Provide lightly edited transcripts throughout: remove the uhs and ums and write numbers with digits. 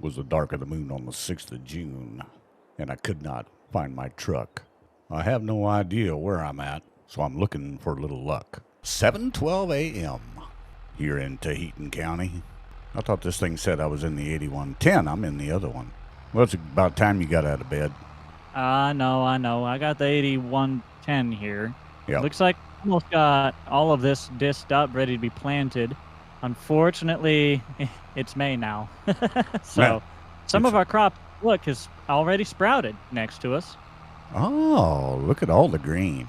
was the dark of the moon on the 6th of June, and I could not find my truck. I have no idea where I'm at, so I'm looking for a little luck. 7:12 a.m. here in Tahiti County. I thought this thing said I was in the 8110. I'm in the other one. Well, it's about time you got out of bed. I know. I got the 8110 here. Yep. Looks like almost got all of this disced up, ready to be planted. Unfortunately, it's May now. So Man, some it's- of our crop, look, is already sprouted next to us. Oh, look at all the green.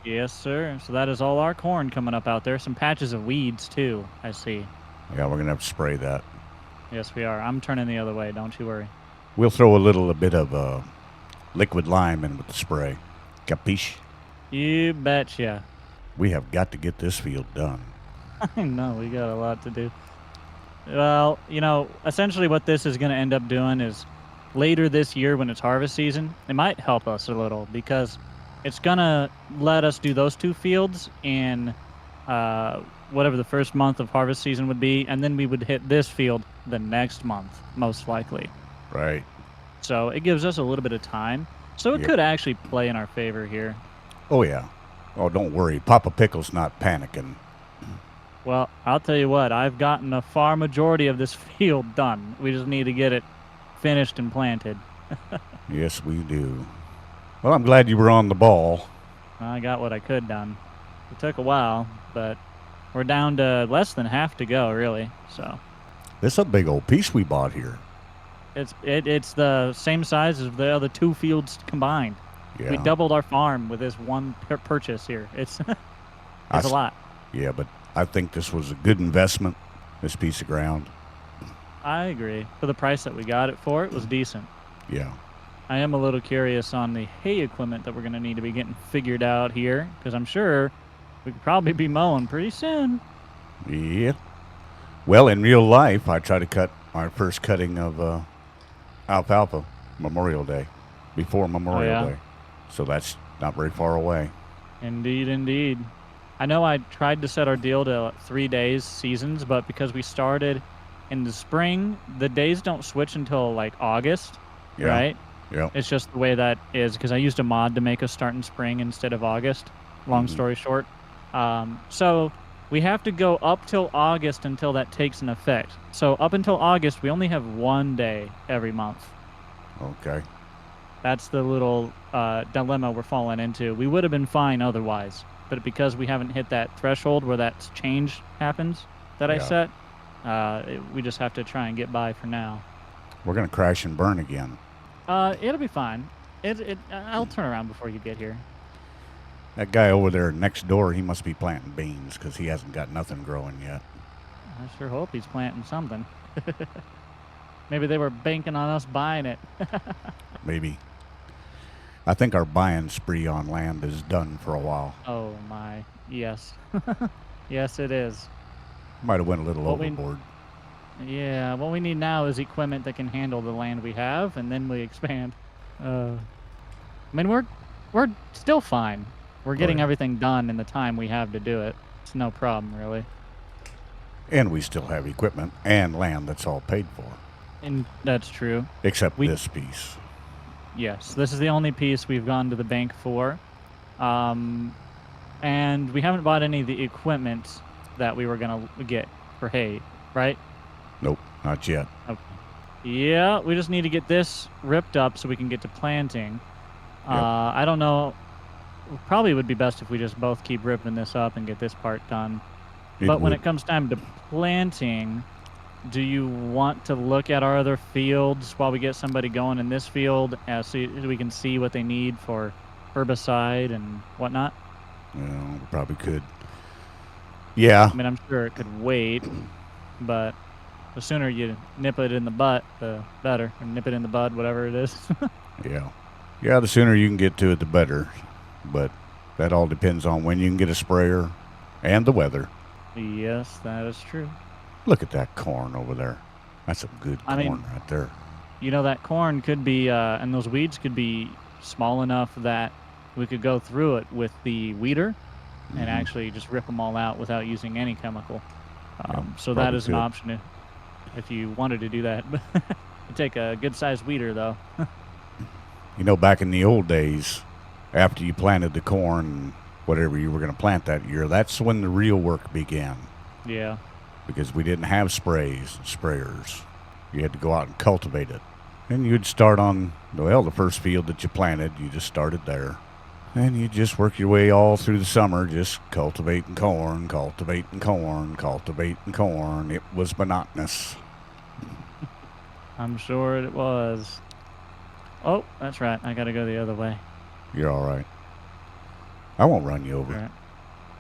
Yes, sir. So that is all our corn coming up out there. Some patches of weeds, too, I see. Yeah, we're going to have to spray that. Yes, we are. I'm turning the other way. Don't you worry. We'll throw a bit of liquid lime in with the spray. Capiche? You betcha. We have got to get this field done. I know, we got a lot to do. Well, essentially what this is going to end up doing is later this year when it's harvest season, it might help us a little because it's going to let us do those two fields in whatever the first month of harvest season would be, and then we would hit this field the next month, most likely. Right. So it gives us a little bit of time. So it could actually play in our favor here. Oh, yeah. Oh, don't worry. Papa Pickle's not panicking. Well, I'll tell you what, I've gotten a far majority of this field done. We just need to get it finished and planted. Yes, we do. Well, I'm glad you were on the ball. I got what I could done. It took a while, but we're down to less than half to go, really. So This is a big old piece we bought here. it's the same size as the other two fields combined. Yeah. We doubled our farm with this one purchase here. It's a lot. Yeah, but I think this was a good investment, this piece of ground. I agree. For the price that we got it for, it was decent. Yeah. I am a little curious on the hay equipment that we're going to need to be getting figured out here, because I'm sure we could probably be mowing pretty soon. Yeah. Well, in real life, I tried to cut our first cutting of alfalfa Memorial Day, before Memorial Day. So that's not very far away. Indeed, indeed. I know I tried to set our deal to 3 days seasons, but because we started in the spring, the days don't switch until like August, right? Yeah. It's just the way that is because I used a mod to make us start in spring instead of August. Long story short. So we have to go up till August until that takes an effect. So up until August, we only have 1 day every month. Okay. That's the little dilemma we're falling into. We would have been fine otherwise, but because we haven't hit that threshold where that change happens that I set, we just have to try and get by for now. We're going to crash and burn again. It'll be fine. I'll turn around before you get here. That guy over there next door, he must be planting beans because he hasn't got nothing growing yet. I sure hope he's planting something. Maybe they were banking on us buying it. Maybe. I think our buying spree on land is done for a while. Oh, my. Yes. Yes, it is. Might have went a little overboard. Yeah, what we need now is equipment that can handle the land we have, and then we expand. I mean, we're still fine. We're getting everything done in the time we have to do it. It's no problem, really. And we still have equipment and land that's all paid for. And that's true. Except this piece. Yes, this is the only piece we've gone to the bank for. And we haven't bought any of the equipment that we were going to get for hay, right? Nope, not yet. Okay. Yeah, we just need to get this ripped up so we can get to planting. I don't know. Probably would be best if we just both keep ripping this up and get this part done. But when it comes time to planting, do you want to look at our other fields while we get somebody going in this field so we can see what they need for herbicide and whatnot? Yeah, we probably could. Yeah. I mean, I'm sure it could wait, but the sooner you nip it in the butt, the better. Or nip it in the bud, whatever it is. Yeah. Yeah, the sooner you can get to it, the better. But that all depends on when you can get a sprayer and the weather. Yes, that is true. Look at that corn over there. That's some good corn right there. You know, that corn could be, and those weeds could be small enough that we could go through it with the weeder and actually just rip them all out without using any chemical. So that is an option if you wanted to do that. take a good-sized weeder, though. You know, back in the old days, after you planted the corn, whatever you were going to plant that year, that's when the real work began. Yeah. Because we didn't have sprays and sprayers. You had to go out and cultivate it. And you'd start on, well, the first field that you planted, you just started there. And you just work your way all through the summer, just cultivating corn, cultivating corn, cultivating corn. It was monotonous. I'm sure it was. Oh, that's right. I got to go the other way. You're all right. I won't run you over.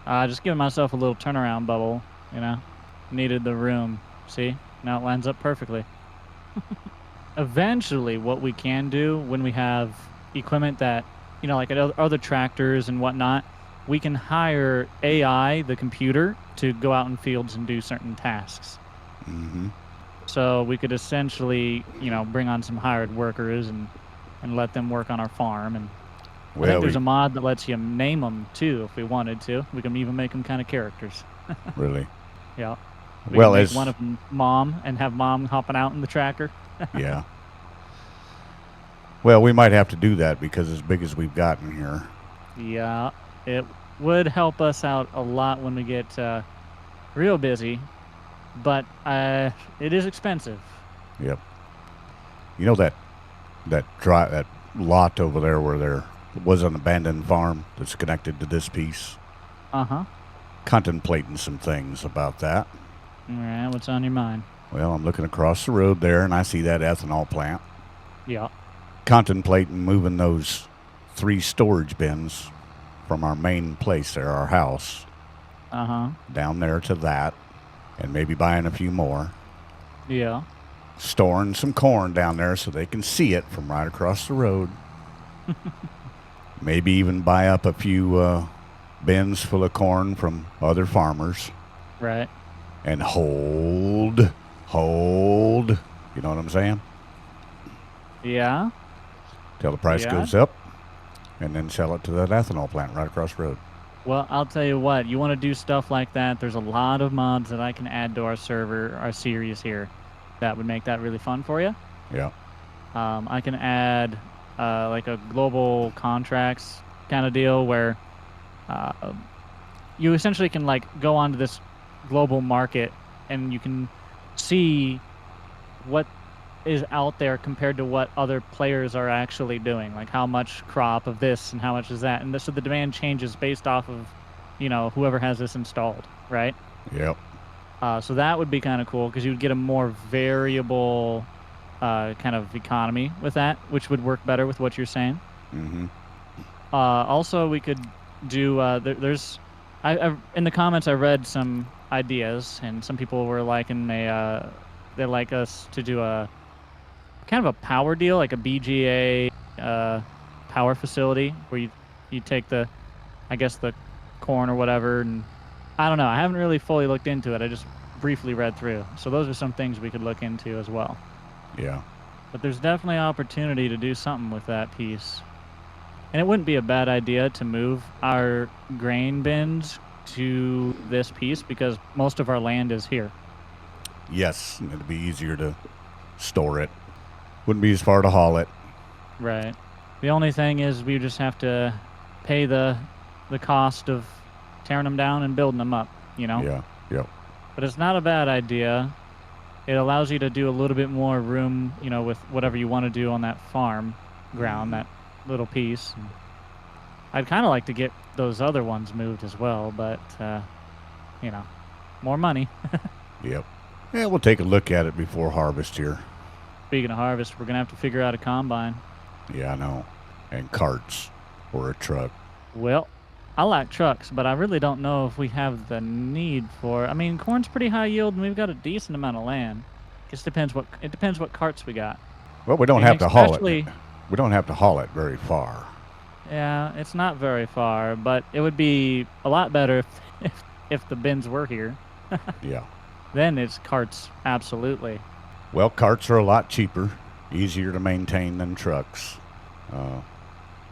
All right. Just giving myself a little turnaround bubble, you know. Needed the room. See? Now it lines up perfectly. Eventually, what we can do when we have equipment that, you know, like other tractors and whatnot, we can hire AI, the computer, to go out in fields and do certain tasks. Mm-hmm. So we could essentially, you know, bring on some hired workers and let them work on our farm. And I think there's a mod that lets you name them, too, if we wanted to. We can even make them kind of characters. Really? Yeah. We Well, can make one of them Mom and have Mom hopping out in the tractor. Yeah. Well, we might have to do that because as big as we've gotten here. Yeah, it would help us out a lot when we get real busy, but it is expensive. Yep. You know that lot over there where there was an abandoned farm that's connected to this piece? Uh-huh. Contemplating some things about that. All right, what's on your mind? Well, I'm looking across the road there, and I see that ethanol plant. Yeah. Contemplating moving those 3 storage bins from our main place there, our house, down there to that, and maybe buying a few more. Yeah. Storing some corn down there so they can see it from right across the road. Maybe even buy up a few bins full of corn from other farmers. Right. And hold. You know what I'm saying? Yeah. Till the price goes up, and then sell it to that ethanol plant right across the road. Well, I'll tell you what. You want to do stuff like that, there's a lot of mods that I can add to our server, our series here, that would make that really fun for you. Yeah. I can add like a global contracts kind of deal where you essentially can like go onto this global market and you can see what is out there compared to what other players are actually doing, like how much crop of this and how much is that, and so the demand changes based off of, you know, whoever has this installed, right? Yep. So that would be kind of cool because you would get a more variable kind of economy with that, which would work better with what you're saying. Mm-hmm. Also, we could do I in the comments I read some ideas, and some people were liking they like us to do a kind of a power deal, like a BGA power facility where you take the, I guess, the corn or whatever, and I don't know. I haven't really fully looked into it. I just briefly read through. So those are some things we could look into as well. Yeah. But there's definitely opportunity to do something with that piece. And it wouldn't be a bad idea to move our grain bins to this piece because most of our land is here. Yes, it'd be easier to store it. Wouldn't be as far to haul it. Right. The only thing is we just have to pay the cost of tearing them down and building them up, you know? Yeah, yep. But it's not a bad idea. It allows you to do a little bit more room, you know, with whatever you want to do on that farm ground, that little piece. I'd kind of like to get those other ones moved as well, but, you know, more money. Yep. Yeah, we'll take a look at it before harvest here. Speaking of harvest, we're going to have to figure out a combine. Yeah, I know. And carts or a truck. Well, I like trucks, but I really don't know if we have the need for it. I mean, corn's pretty high yield, and we've got a decent amount of land. It depends what carts we got. Well, we don't have to haul it. We don't have to haul it very far. Yeah, it's not very far, but it would be a lot better if the bins were here. Yeah. Then it's carts, absolutely. Well, carts are a lot cheaper, easier to maintain than trucks.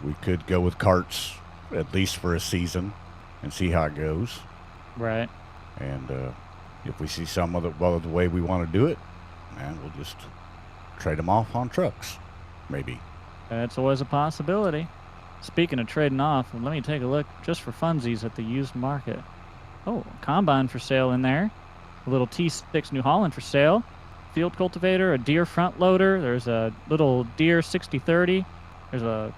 We could go with carts at least for a season and see how it goes. Right. And if we see some other the way we want to do it, man, we'll just trade them off on trucks, maybe. That's always a possibility. Speaking of trading off, let me take a look just for funsies at the used market. Oh, a combine for sale in there. A little T6 New Holland for sale. Field cultivator, a Deere front loader. There's a little Deere 6030. There's an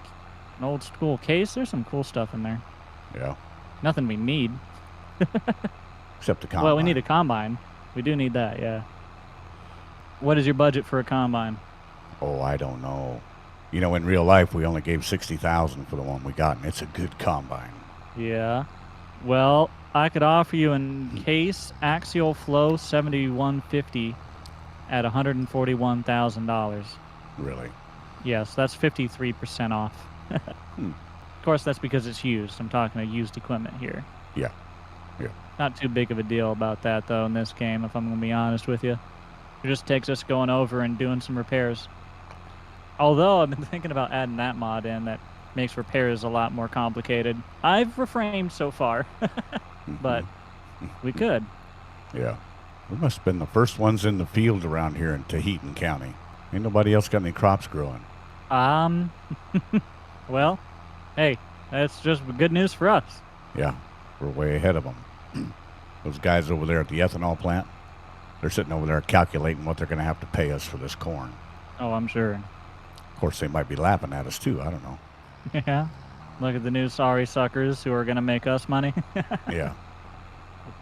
old school case. There's some cool stuff in there. Yeah. Nothing we need. Except the combine. Well, we need a combine. We do need that, yeah. What is your budget for a combine? Oh, I don't know. You know, in real life, we only gave $60,000 for the one we got, and it's a good combine. Yeah. Well, I could offer you in case axial flow 7150 at $141,000. Really? Yes, that's 53% off. Of course, that's because it's used. I'm talking about used equipment here. Yeah. Yeah. Not too big of a deal about that, though, in this game, if I'm going to be honest with you. It just takes us going over and doing some repairs. Although, I've been thinking about adding that mod in that makes repairs a lot more complicated. I've refrained so far, but we could. Yeah. We must have been the first ones in the field around here in Tahiti County. Ain't nobody else got any crops growing. Well, hey, that's just good news for us. Yeah, we're way ahead of them. Those guys over there at the ethanol plant, they're sitting over there calculating what they're going to have to pay us for this corn. Oh, I'm sure. Of course, they might be laughing at us, too. I don't know. Yeah. Look at the new sorry suckers who are going to make us money. Yeah.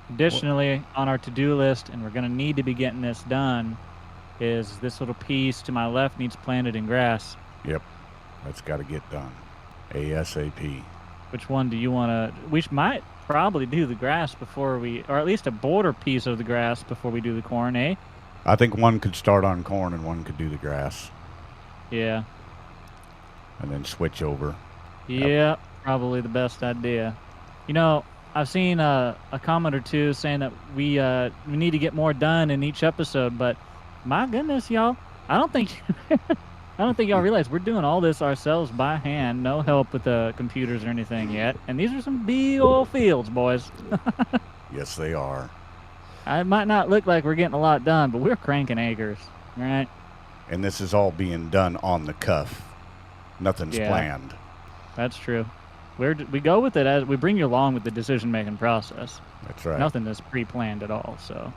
Additionally, on our to-do list, and we're going to need to be getting this done, is this little piece to my left needs planted in grass. Yep. That's got to get done. ASAP. Which one do you want to... We might probably do the grass before we... Or at least a border piece of the grass before we do the corn, eh? I think one could start on corn and one could do the grass. Yeah. And then switch over. Yeah, probably the best idea. You know, I've seen a comment or two saying that we need to get more done in each episode, but my goodness, y'all, I don't think y'all realize we're doing all this ourselves by hand, no help with the computers or anything yet. And these are some big old fields, boys. Yes, they are. It might not look like we're getting a lot done, but we're cranking acres, right? And this is all being done on the cuff. Nothing's planned. That's true. We go with it as we bring you along with the decision-making process. That's right. Nothing is pre-planned at all, so.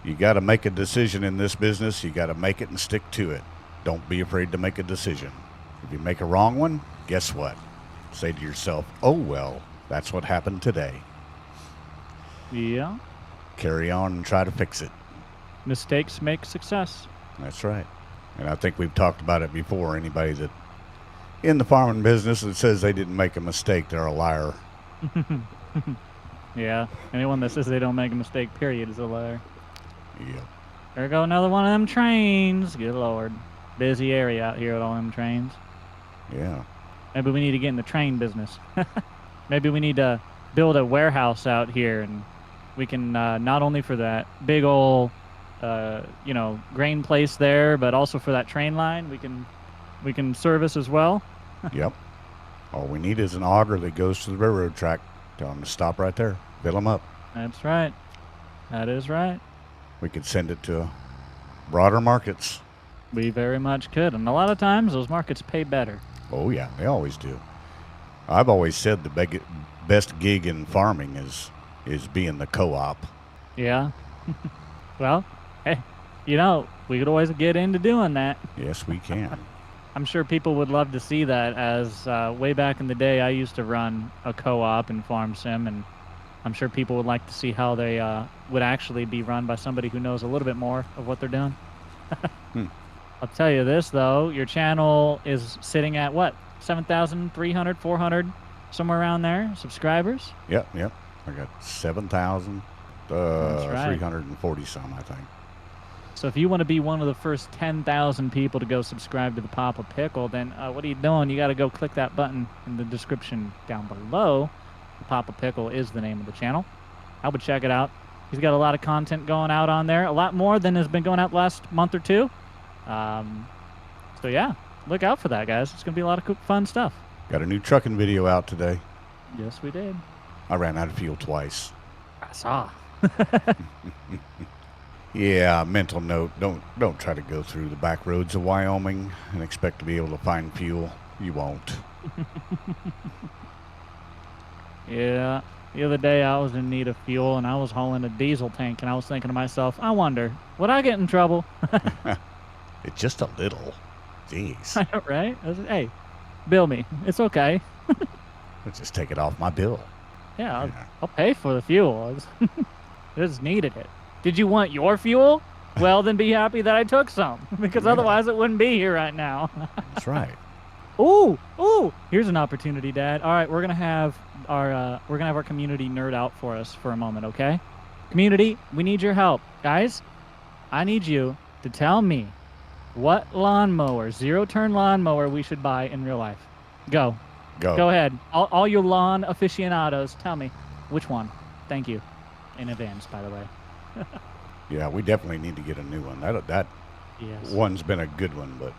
You got to make a decision in this business. You got to make it and stick to it. Don't be afraid to make a decision. If you make a wrong one, guess what? Say to yourself, oh, well, that's what happened today. Yeah. Carry on and try to fix it. Mistakes make success. That's right. And I think we've talked about it before. Anybody that in the farming business that says they didn't make a mistake, they're a liar. Yeah. Anyone that says they don't make a mistake, period, is a liar. Yeah. There go another one of them trains. Good Lord. Busy area out here with all them trains. Yeah. Maybe we need to get in the train business. Maybe we need to build a warehouse out here, and we can not only for that big old, grain place there, but also for that train line, we can service as well. Yep. All we need is an auger that goes to the railroad track. Tell them to stop right there. Fill them up. That's right. That is right. We could send it to broader markets. We very much could, and a lot of times those markets pay better. Oh, yeah, they always do. I've always said the best gig in farming is being the co-op. Yeah. Well, hey, we could always get into doing that. Yes, we can. I'm sure people would love to see that, as way back in the day I used to run a co-op in Farm Sim, and I'm sure people would like to see how they would actually be run by somebody who knows a little bit more of what they're doing. I'll tell you this, though. Your channel is sitting at, what, 7,300, 400, somewhere around there, subscribers? Yep. I got 7,340 some, I think. So if you want to be one of the first 10,000 people to go subscribe to the Papa Pickle, then what are you doing? You got to go click that button in the description down below. The Papa Pickle is the name of the channel. I would check it out. He's got a lot of content going out on there, a lot more than has been going out the last month or two. So yeah, look out for that, guys. It's going to be a lot of fun stuff. Got a new trucking video out today. Yes, we did. I ran out of fuel twice. I saw. Yeah, mental note. Don't try to go through the back roads of Wyoming and expect to be able to find fuel. You won't. Yeah. The other day I was in need of fuel and I was hauling a diesel tank and I was thinking to myself, I wonder, would I get in trouble? It's just a little. Jeez. Right? I was like, hey, bill me. It's okay. Let's just take it off my bill. Yeah, I'll, Yeah. I'll pay for the fuel. I just needed it. Did you want your fuel? Well, then be happy that I took some because Yeah. otherwise it wouldn't be here right now. That's right. Ooh, here's an opportunity, Dad. All right, we're gonna have our community nerd out for us for a moment, okay? Community, we need your help, guys. I need you to tell me what lawnmower, zero-turn lawnmower, we should buy in real life. Go Go. ahead. All you lawn aficionados, tell me which one. Thank you, in advance, by the way. Yeah, we definitely need to get a new one. That Yes. one's been a good one, but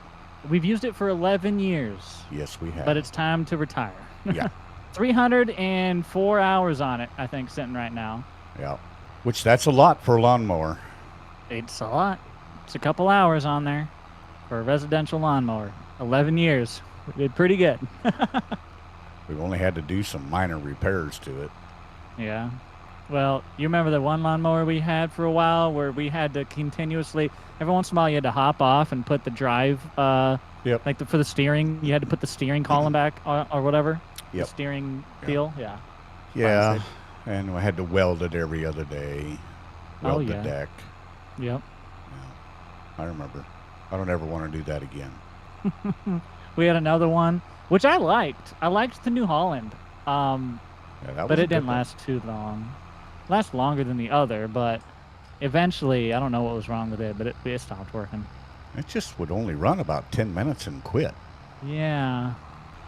We've used it for 11 years, yes, we have. but it's time to retire. Yeah. 304 hours on it, I think, sitting right now. Yeah. Which that's a lot for a lawnmower. It's a lot. It's a couple hours on there for a residential lawnmower. 11 years. We did pretty good. We've only had to do some minor repairs to it. Yeah. Well, you remember the one lawnmower we had for a while where we had to continuously, every once in a while, you had to hop off and put the drive, Yep. like for the steering, you had to put the steering column back or whatever. Yep. The steering Yep. wheel. Yeah. Yeah. Classic. And we had to weld it every other day. Oh, Weld yeah. the deck. Yep. Yeah. I remember. I don't ever want to do that again. We had another one, which I liked. I liked the New Holland. Yeah, that But was a it didn't good one. last too long. Last longer than the other, but eventually, I don't know what was wrong with it, but it stopped working. It just would only run about 10 minutes and quit. Yeah,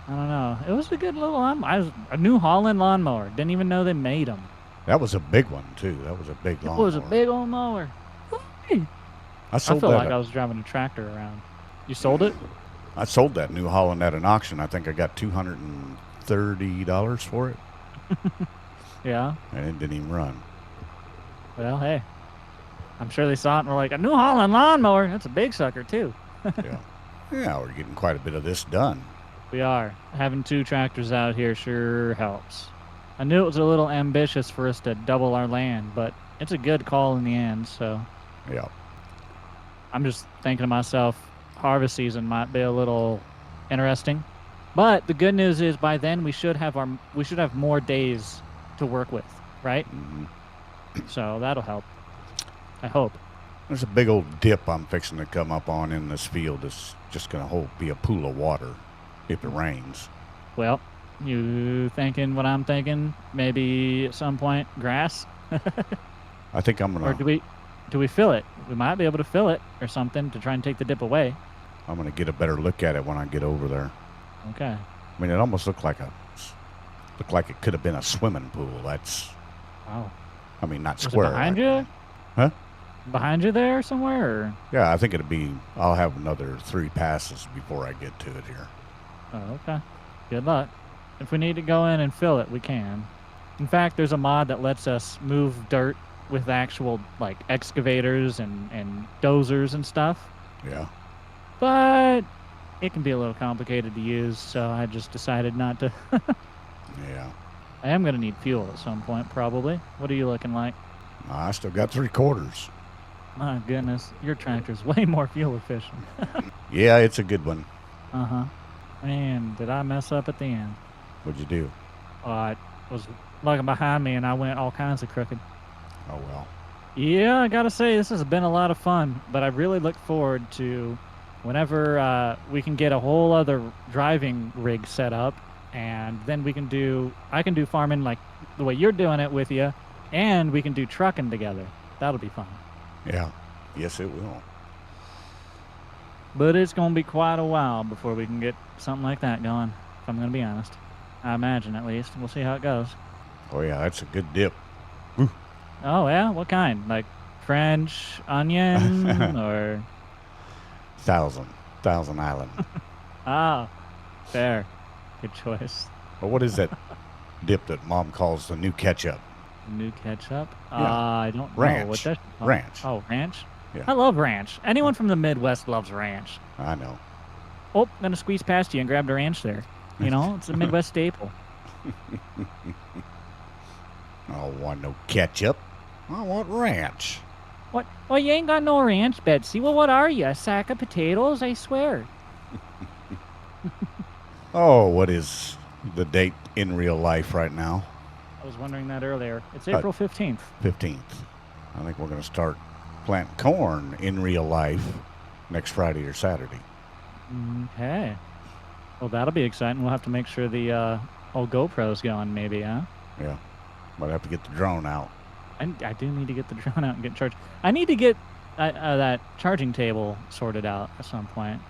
I don't know. It was a good little a New Holland lawnmower. Didn't even know they made them. That was a big one, too. That was a big It lawnmower. was a big old mower. I I sold felt that. like I was driving a tractor around. You sold it? I sold that New Holland at an auction. I think I got $230 for it, Yeah. and it didn't even run. Well, hey. I'm sure they saw it and were like, a New Holland lawnmower? That's a big sucker, too. Yeah. Yeah, we're getting quite a bit of this done. We are. Having two tractors out here sure helps. I knew it was a little ambitious for us to double our land, but it's a good call in the end, so Yeah. I'm just thinking to myself, harvest season might be a little interesting. But the good news is by then we should have more days to work with, right? hmm So that'll help. I hope. There's a big old dip I'm fixing to come up on in this field. It's just going to be a pool of water if it rains. Well, you thinking what I'm thinking? Maybe at some point grass? I think I'm Or going to do we fill it? We might be able to fill it or something to try and take the dip away. get a better look at it when I get over there. Okay. I mean, it almost looked like it could have been a swimming pool. That's, Wow. I mean, not Was it square. behind like- you? Huh? Behind you there somewhere? Or? Yeah, I think I'll have another 3 passes before I get to it here. Oh, okay. Good luck. If we need to go in and fill it, we can. In fact, there's a mod that lets us move dirt with actual like excavators and dozers and stuff. Yeah. But it can be a little complicated to use, so I just decided not to. Yeah. I am going to need fuel at some point, probably. What are you looking like? I still got 3/4. My goodness, your tractor's way more fuel efficient. Yeah, it's a good one. Uh-huh. Man, did I mess up at the end? What'd you do? I was looking behind me and I went all kinds of crooked. Oh, well. Yeah, I gotta say, this has been a lot of fun, but I really look forward to whenever we can get a whole other driving rig set up, and then I can do farming like the way you're doing it with you, and we can do trucking together. That'll be fun. Yeah. Yes, it will. But it's gonna be quite a while before we can get something like that going, if I'm gonna be honest. I imagine, at least. We'll see how it goes. Oh, yeah, that's a good dip. Oh, yeah? What kind? Like French onion or... Thousand Island. Ah, fair. Good choice. Well, what is that dip that Mom calls the new ketchup? New ketchup? Yeah. I don't know Ranch. what that's called. Ranch. Oh, ranch? Yeah. I love ranch. Anyone from the Midwest loves ranch. I know. Oh, gonna squeeze past you and grab the ranch there. You know, it's a Midwest staple. I don't want no ketchup. I want ranch. What? Well, you ain't got no ranch, Betsy. Well, what are you? A sack of potatoes? I swear. Oh, what is the date in real life right now? I was wondering that earlier. It's April 15th. 15th. I think we're going to start planting corn in real life next Friday or Saturday. Okay. Well, that'll be exciting. We'll have to make sure the old GoPro's going, maybe, huh? Yeah. But I have to get the drone out. I do need to get the drone out and get charged. I need to get that charging table sorted out at some point.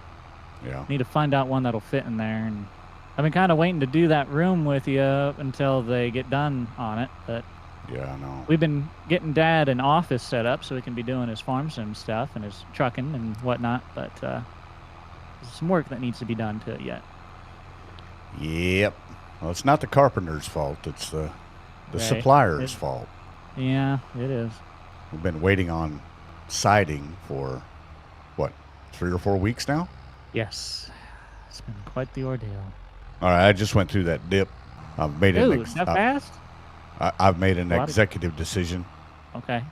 Yeah. Need to find out one that'll fit in there. And I've been kind of waiting to do that room with you until they get done on it. But yeah, I know. we've been getting Dad an office set up so he can be doing his farm sim stuff and his trucking and whatnot. But there's some work that needs to be done to it yet. Yep. Well, it's not the carpenter's fault. It's the Right. supplier's fault. Yeah, it is. We've been waiting on siding for, what, 3 or 4 weeks now? Yes. It's been quite the ordeal. All right, I just went through that dip. I've made Dude, that fast? I've made an A lot of- executive decision. Okay.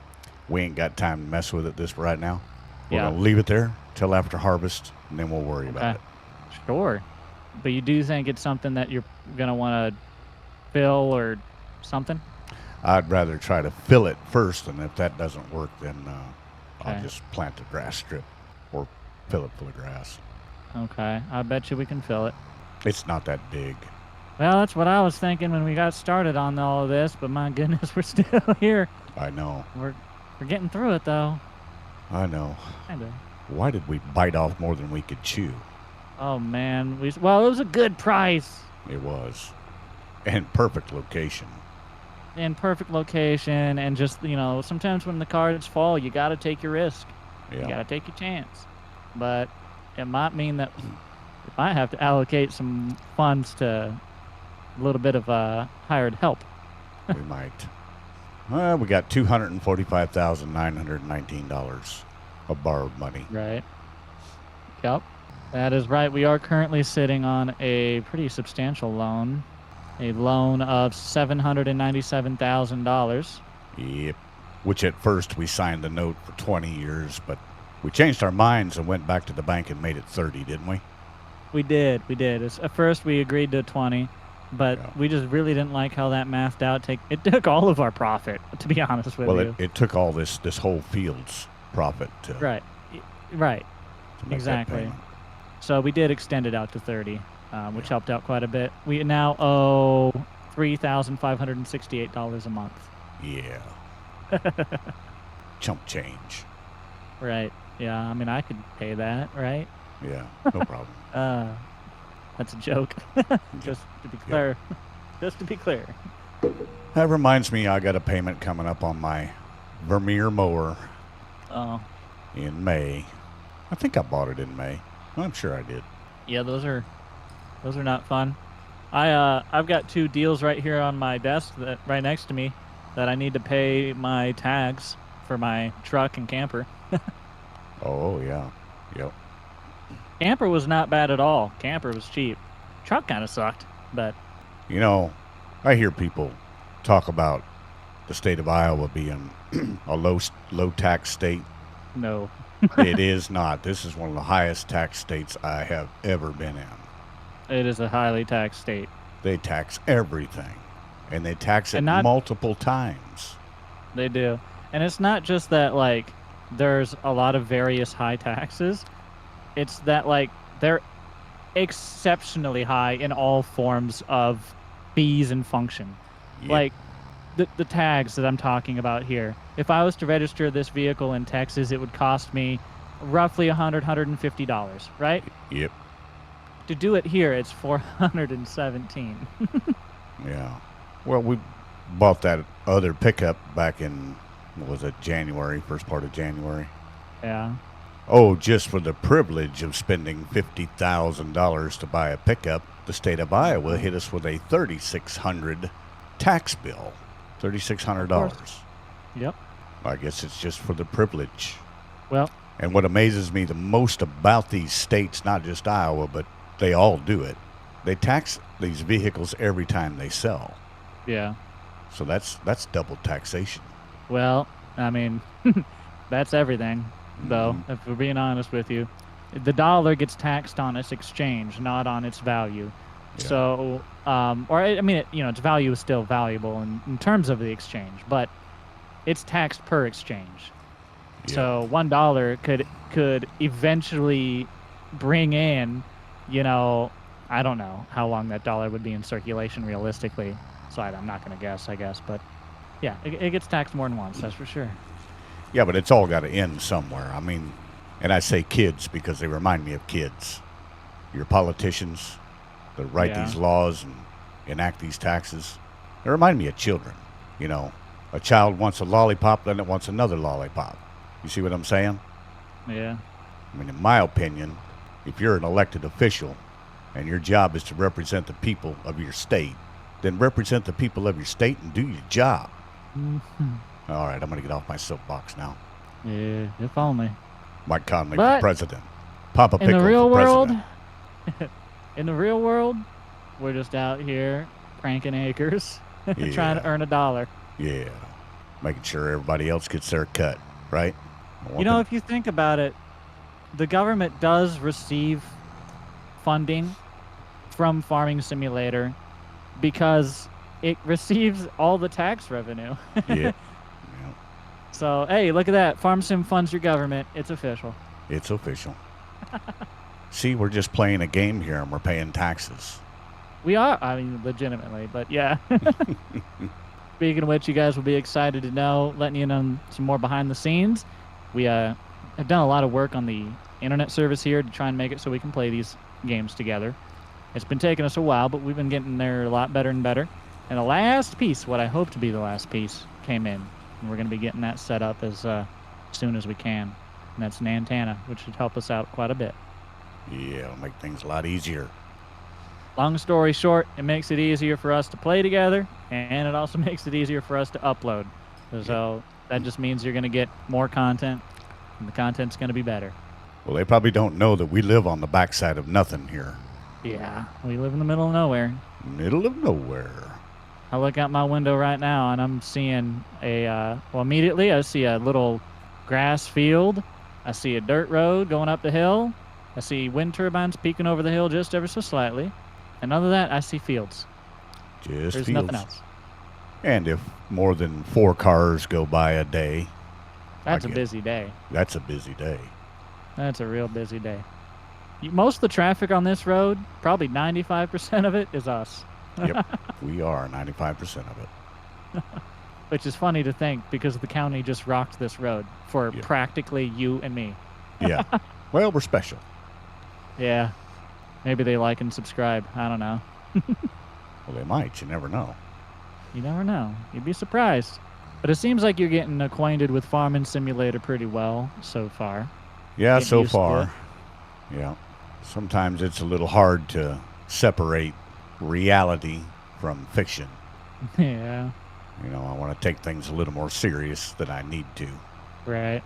We ain't got time to mess with it this right now. We're Yeah. gonna leave it there till after harvest, and then we'll worry about it. Sure. But you do think it's something that you're going to want to fill or something? I'd rather try to fill it first, and if that doesn't work, then I'll Okay. just plant a grass strip or fill it full of grass. Okay. I bet you we can fill it. It's not that big. Well, that's what I was thinking when we got started on all of this, but my goodness, we're still here. I know. We're getting through it, though. I know. Kind of. Why did we bite off more than we could chew? Oh, man. Well, it was a good price. It was. And perfect location. In perfect location, and just, sometimes when the cards fall, you got to take your risk. You got Yeah. to take your chance. But it might mean that we might have to allocate some funds to a little bit of hired help. We might. We got $245,919 of borrowed money. Right. Yep. That is right. We are currently sitting on a pretty substantial loan. A loan of $797,000. Yep. Which at first we signed the note for 20 years, but we changed our minds and went back to the bank and made it 30, didn't we? We did. At first we agreed to 20, but Yeah. we just really didn't like how that mathed out. It took all of our profit, to be honest with Well, you. it took all this whole field's profit to, Right. Right. to make Exactly. that payment. So we did extend it out to 30, which helped out quite a bit. We now owe $3,568 a month. Yeah. Chump change. Right. Yeah. I mean, I could pay that, right? Yeah, no problem. That's a joke. Just to be clear. Just to be clear. That reminds me, I got a payment coming up on my Vermeer mower Oh. in May. I think I bought it in May. I'm sure I did. Yeah, those are not fun. I've got 2 deals right here on my desk that right next to me that I need to pay my tags for my truck and camper. Oh, yeah. Yep. Camper was not bad at all. Camper was cheap. Truck kind of sucked, but You know, I hear people talk about the state of Iowa being a low tax state. no. It is not. This is one of the highest tax states I have ever been in. It is a highly taxed state. They tax everything, and they tax it And not- multiple times. They do. And it's not just that, like, there's a lot of various high taxes. It's that, like, they're exceptionally high in all forms of fees and function. Yep. Like, the tags that I'm talking about here. If I was to register this vehicle in Texas, it would cost me roughly $150, right? Yep. To do it here, it's $417. Yeah. Well, we bought that other pickup back in, what was it, January, first part of January. Yeah. Oh, just for the privilege of spending $50,000 to buy a pickup, the state of Iowa hit us with a $3,600 tax bill. $3,600. Yep. I guess it's just for the privilege. Well, And what amazes me the most about these states, not just Iowa, but they all do it, they tax these vehicles every time they sell. yeah. So that's double taxation. Well, I mean, that's everything, though, Mhm. if we're being honest with you. The dollar gets taxed on its exchange, not on its value. Yeah. So, or I mean, its value is still valuable in terms of the exchange, but it's taxed per exchange. Yeah. So $1 could eventually bring in, I don't know how long that dollar would be in circulation realistically. So I'm not going to guess, I guess, but yeah, it gets taxed more than once, that's for sure. Yeah, but it's all got to end somewhere. I mean, and I say kids because they remind me of kids. Your politicians that write Yeah. these laws and enact these taxes, they remind me of children. You know, a child wants a lollipop, then it wants another lollipop. You see what I'm saying? Yeah. I mean, in my opinion, if you're an elected official and your job is to represent the people of your state, then represent the people of your state and do your job. Mhm. All right, I'm going to get off my soapbox now. Yeah, if only. Mike Conley for But president. Papa in the Pickle real for world, president. in the real world, we're just out here pranking acres, trying to Yeah. earn $1. Yeah. Making sure everybody else gets their cut, right? I want You know, them- if you think about it, the government does receive funding from Farming Simulator because it receives all the tax revenue. yeah. Yeah. So, hey, look at that. Farm Sim funds your government. It's official. It's official. See, we're just playing a game here and we're paying taxes. We are, I mean, legitimately, but yeah. Speaking of which, you guys will be excited to know, letting you know some more behind the scenes. We have done a lot of work on the internet service here to try and make it so we can play these games together. It's been taking us a while, but we've been getting there a lot better and better. And the last piece, what I hope to be the last piece, came in. And we're going to be getting that set up as soon as we can. And that's an antenna, which should help us out quite a bit. Yeah, it'll make things a lot easier. Long story short, it makes it easier for us to play together, and it also makes it easier for us to upload. So that just means you're going to get more content, and the content's going to be better. Well, they probably don't know that we live on the backside of nothing here. Yeah, we live in the middle of nowhere. Middle of nowhere. I look out my window right now, and I'm seeing immediately I see a little grass field. I see a dirt road going up the hill. I see wind turbines peeking over the hill just ever so slightly. And other than that, I see fields. Just There's fields. nothing else. And if more than 4 cars go by a day, That's a get it. busy day. That's a busy day. That's a real busy day. Most of the traffic on this road, probably 95% of it, is us. Yep, we are 95% of it. Which is funny to think because the county just rocked this road for Yeah. practically you and me. Yeah. Well, we're special. Yeah. Maybe they like and subscribe. I don't know. Well, they might. You never know. You never know. You'd be surprised. But it seems like you're getting acquainted with Farming Simulator pretty well so far. Yeah, Getting so used to far. Yeah. Sometimes it's a little hard to separate reality from fiction. Yeah. You know, I want to take things a little more serious than I need to. Right.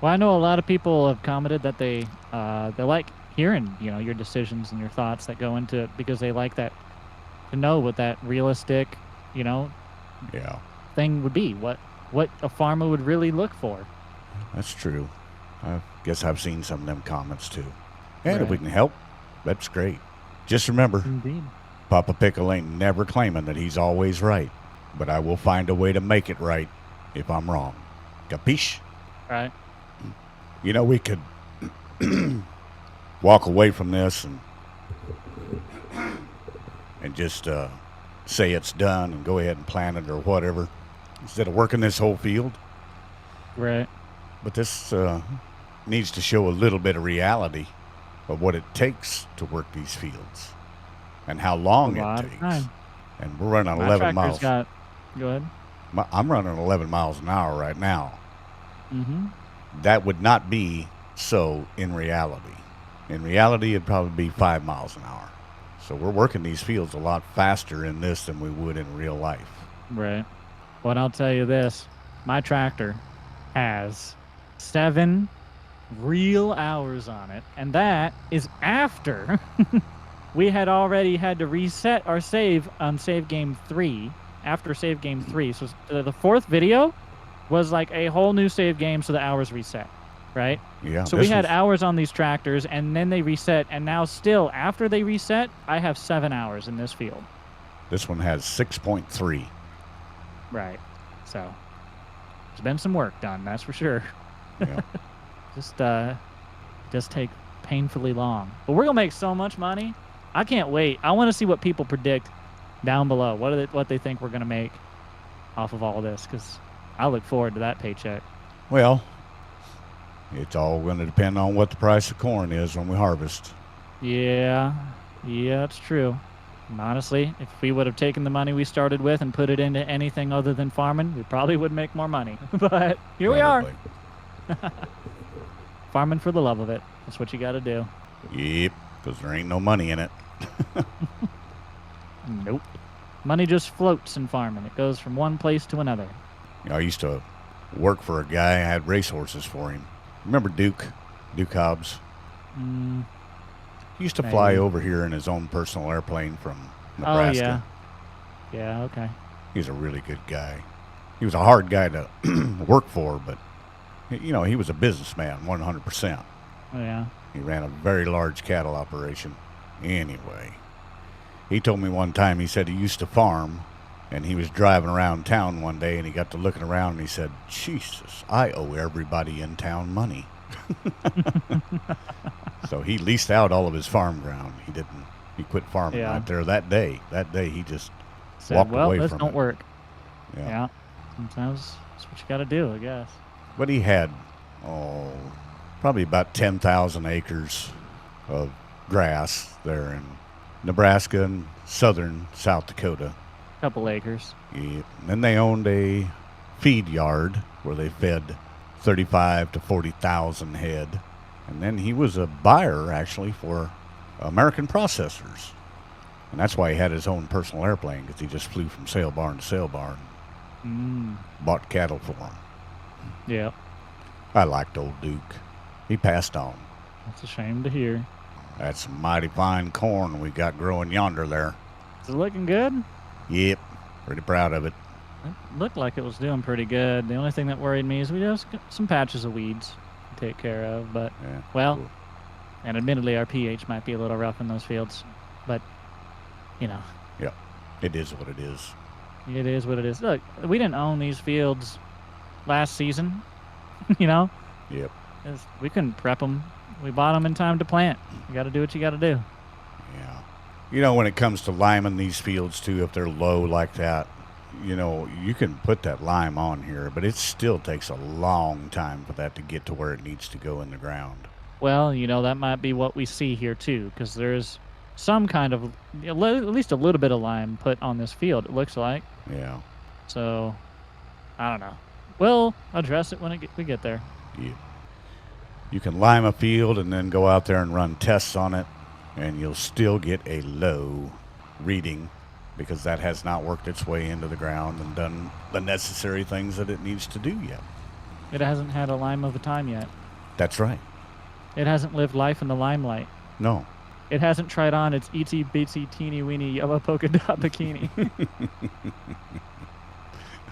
Well, I know a lot of people have commented that they like hearing, your decisions and your thoughts that go into it because they like that to know what that realistic, Yeah, thing would be. What a farmer would really look for. that's true. I guess I've seen some of them comments too. And if Right. we can help, that's great. Just remember, Indeed. Papa Pickle ain't never claiming that he's always right. But I will find a way to make it right if I'm wrong. Capiche? Right. You know, we could walk away from this and just say it's done and go ahead and plant it or whatever instead of working this whole field. Right. But this needs to show a little bit of reality of what it takes to work these fields and how long A lot it of takes. time. And we're running My 11 tractor's miles. Go ahead. I'm running 11 miles an hour right now. Mm-hmm. That would not be so in reality. In reality, it'd probably be 5 miles an hour. So we're working these fields a lot faster in this than we would in real life. Right. Well, I'll tell you this. My tractor has 7 real hours on it, and that is after we had already had to reset our save on save game 3, after save game 3. So the 4th video was like a whole new save game, so the hours reset, right? Yeah. So we had hours on these tractors, and then they reset, and now still, after they reset, I have 7 hours in this field. This one has 6.3. Right. So there's been some work done, that's for sure. Yeah. Just take painfully long. But we're gonna make so much money. I can't wait. I want to see what people predict down below. What they think we're gonna make off of all this, because I look forward to that paycheck. Well, it's all going to depend on what the price of corn is when we harvest. Yeah, it's true. And honestly, if we would have taken the money we started with and put it into anything other than farming, we probably would make more money. But here we are. Farming for the love of it. That's what you got to do. Yep, because there ain't no money in it. Nope. Money just floats in farming. It goes from one place to another. You know, I used to work for a guy. I had racehorses for him. Remember Duke Hobbs? He used to fly over here in his own personal airplane from Nebraska. Oh, yeah. Okay. He's a really good guy. He was a hard guy to work for, but, you know, he was a businessman, 100%. Oh, yeah. He ran a very large cattle operation. Anyway, he told me one time, he said he used to farm, and he was driving around town one day, and he got to looking around, and he said, Jesus, I owe everybody in town money. So he leased out all of his farm ground. He quit farming right there that day. That day he just walked away from it. This don't work. Yeah. Sometimes that's what you got to do, I guess. But he had, probably about 10,000 acres of grass there in Nebraska and southern South Dakota. Couple acres. Yeah. And then they owned a feed yard where they fed 35 to 40,000 head. And then he was a buyer, actually, for American processors. And that's why he had his own personal airplane, because he just flew from sale barn to sale barn. Bought cattle for him. Yeah. I liked old Duke. He passed on. That's a shame to hear. That's some mighty fine corn we got growing yonder there. Is it looking good? Yep. Pretty proud of it. It looked like it was doing pretty good. The only thing that worried me is we just got some patches of weeds to take care of. But, cool. And admittedly, our pH might be a little rough in those fields. But, you know. Yep. It is what it is. It is what it is. Look, we didn't own these fields last season, you know? Yep. We couldn't prep them. We bought them in time to plant. You got to do what you got to do. Yeah. You know, when it comes to liming these fields, too, if they're low like that, you know, you can put that lime on here, but it still takes a long time for that to get to where it needs to go in the ground. Well, you know, that might be what we see here, too, because there's some kind of, at least a little bit of lime put on this field, it looks like. Yeah. So, I don't know. We'll address it when we get there. Yeah. You can lime a field and then go out there and run tests on it, and you'll still get a low reading because that has not worked its way into the ground and done the necessary things that it needs to do yet. It hasn't had a lime of a time yet. That's right. It hasn't lived life in the limelight. No. It hasn't tried on its itsy bitsy teeny weeny yellow polka dot bikini.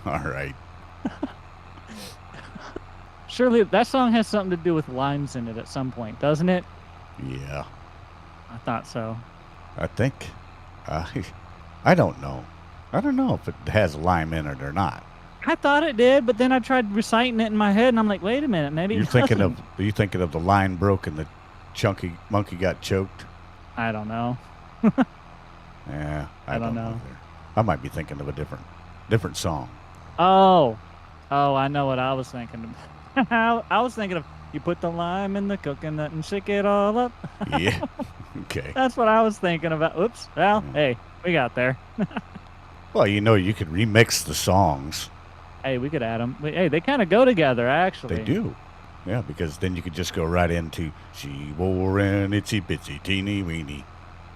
All right. Surely that song has something to do with limes in it at some point, doesn't it? Yeah. I thought so. I think. I don't know. I don't know if it has lime in it or not. I thought it did, but then I tried reciting it in my head, and I'm like, wait a minute, maybe Are you thinking of the line broke and the chunky monkey got choked? I don't know. Yeah, I don't know either. I might be thinking of a different song. Oh, I know what I was thinking. I was thinking of you put the lime in the coconut and shake it all up. Yeah. Okay. That's what I was thinking about. Oops. Well, hey, we got there. Well, you know, you could remix the songs. Hey, we could add them. Hey, they kind of go together, actually. They do. Yeah, because then you could just go right into she wore an itsy bitsy teeny weeny.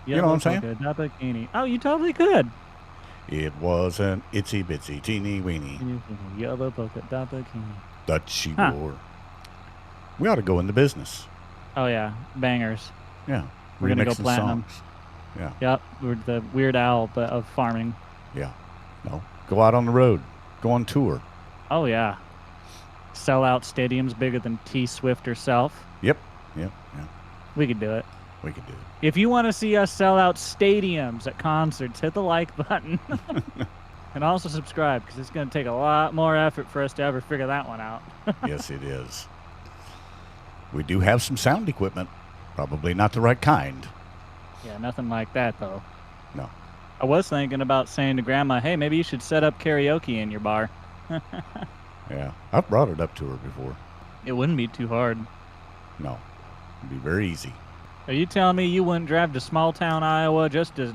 You know what I'm saying? Not bikini. Oh, you totally could. It was an itsy bitsy teeny weeny Yellow polka dot bikini. that she Huh. wore. We ought to go into business. Oh yeah, bangers. Yeah. We're gonna go Remixing platinum. songs. Yeah. Yep, we're the Weird Al of farming. Yeah. No. Go out on the road. Go on tour. Oh yeah. Sell out stadiums bigger than T Swift herself. Yep. Yep. Yeah. We could do it. We could do it. If you want to see us sell out stadiums at concerts, hit the like button. And also subscribe, because it's going to take a lot more effort for us to ever figure that one out. Yes, it is. We do have some sound equipment. Probably not the right kind. Yeah, nothing like that, though. No. I was thinking about saying to Grandma, hey, maybe you should set up karaoke in your bar. Yeah. I've brought it up to her before. It wouldn't be too hard. No. It'd be very easy. Are you telling me you wouldn't drive to small town Iowa just to,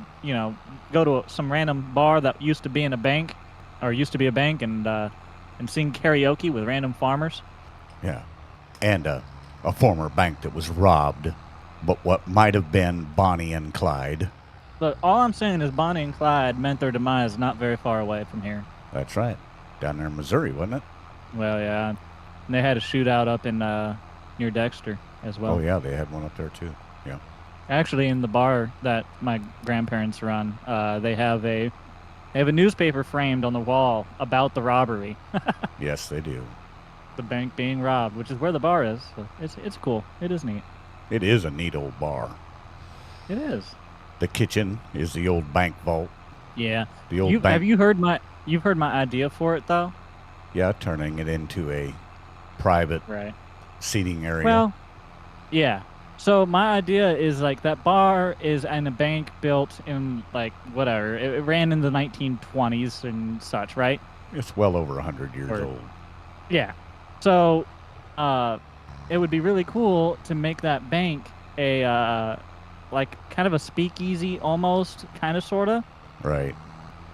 go to some random bar that used to be in a bank, or used to be a bank, and sing karaoke with random farmers? Yeah. And a former bank that was robbed, but what might have been Bonnie and Clyde. Look, all I'm saying is Bonnie and Clyde meant their demise not very far away from here. That's right. Down there in Missouri, wasn't it? Well, yeah. And they had a shootout up in near Dexter as well. Oh, yeah. They had one up there, too. Yeah. Actually, in the bar that my grandparents run, they have a newspaper framed on the wall about the robbery. Yes, they do. The bank being robbed, which is where the bar is. So it's cool. It is neat. It is a neat old bar. It is. The kitchen is the old bank vault. Yeah. The old bank. Have you've heard my idea for it though? Yeah, turning it into a private Right. seating area. Well, yeah. So my idea is like that bar is in a bank built in like whatever. It ran in the 1920s and such, right? It's well over 100 years Or- old. Yeah. So, it would be really cool to make that bank a like kind of a speakeasy almost, kind of sorta. Right.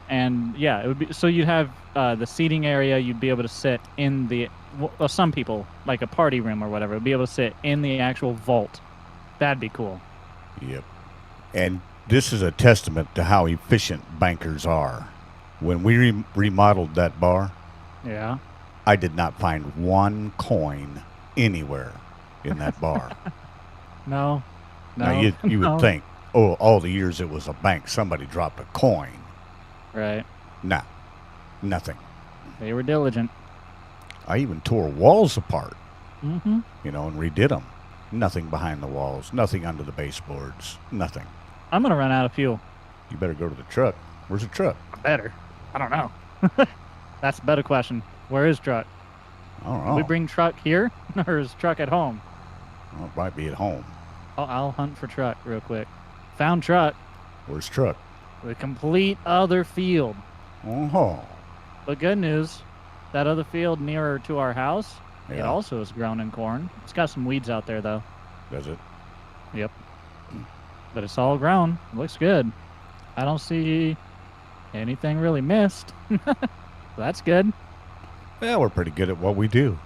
And yeah, it would be so you'd have the seating area. You'd be able to sit in the well, some people like a party room or whatever would be able to sit in the actual vault. That'd be cool. Yep. And this is a testament to how efficient bankers are. When we remodeled that bar, Yeah. I did not find one coin anywhere in that bar. No. No. Now, you would no. think, oh, all the years it was a bank, somebody dropped a coin. Right. Nah, nothing. They were diligent. I even tore walls apart, Mm-hmm. and redid them. Nothing behind the walls, nothing under the baseboards, nothing. I'm gonna run out of fuel. You better go to the truck. Where's the truck? Better. I don't know. That's a better question. Where is truck? I don't Did know. we bring truck here, or is truck at home? Well, it might be at home. I'll hunt for truck real quick. Found truck. Where's truck? The complete other field. Oh, But good news, that other field nearer to our house, it yeah. also is grown in corn. It's got some weeds out there though. Does it? Yep. But it's all grown. It looks good. I don't see anything really missed. That's good. Yeah, we're pretty good at what we do.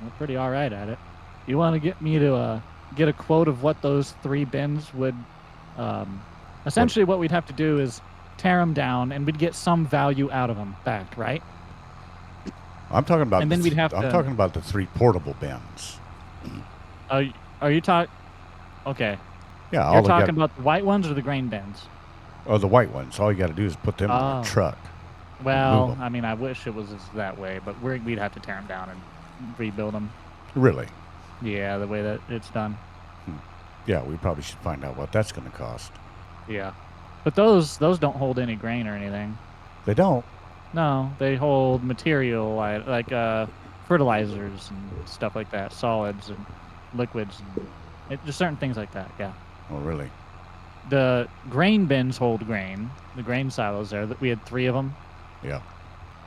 We're pretty all right at it. You want to get me to get a quote of what those 3 bins would... essentially what we'd have to do is tear them down, and we'd get some value out of them back, right? I'm talking about. And then we'd have I'm to- talking about the 3 portable bins. Are you talking... Okay. Yeah, You're all talking about the white ones or the grain bins? Oh, the white ones. All you got to do is put them on Oh. a truck. Well, Move 'em. I mean, I wish it was that way, but we'd have to tear them down and rebuild them. Really? Yeah, the way that it's done. Yeah, we probably should find out what that's going to cost. Yeah. But those don't hold any grain or anything. They don't. No, they hold material like fertilizers and stuff like that, solids and liquids, and just certain things like that. Yeah. Oh, really? The grain bins hold grain. The grain silos there. We had 3 of them. Yeah.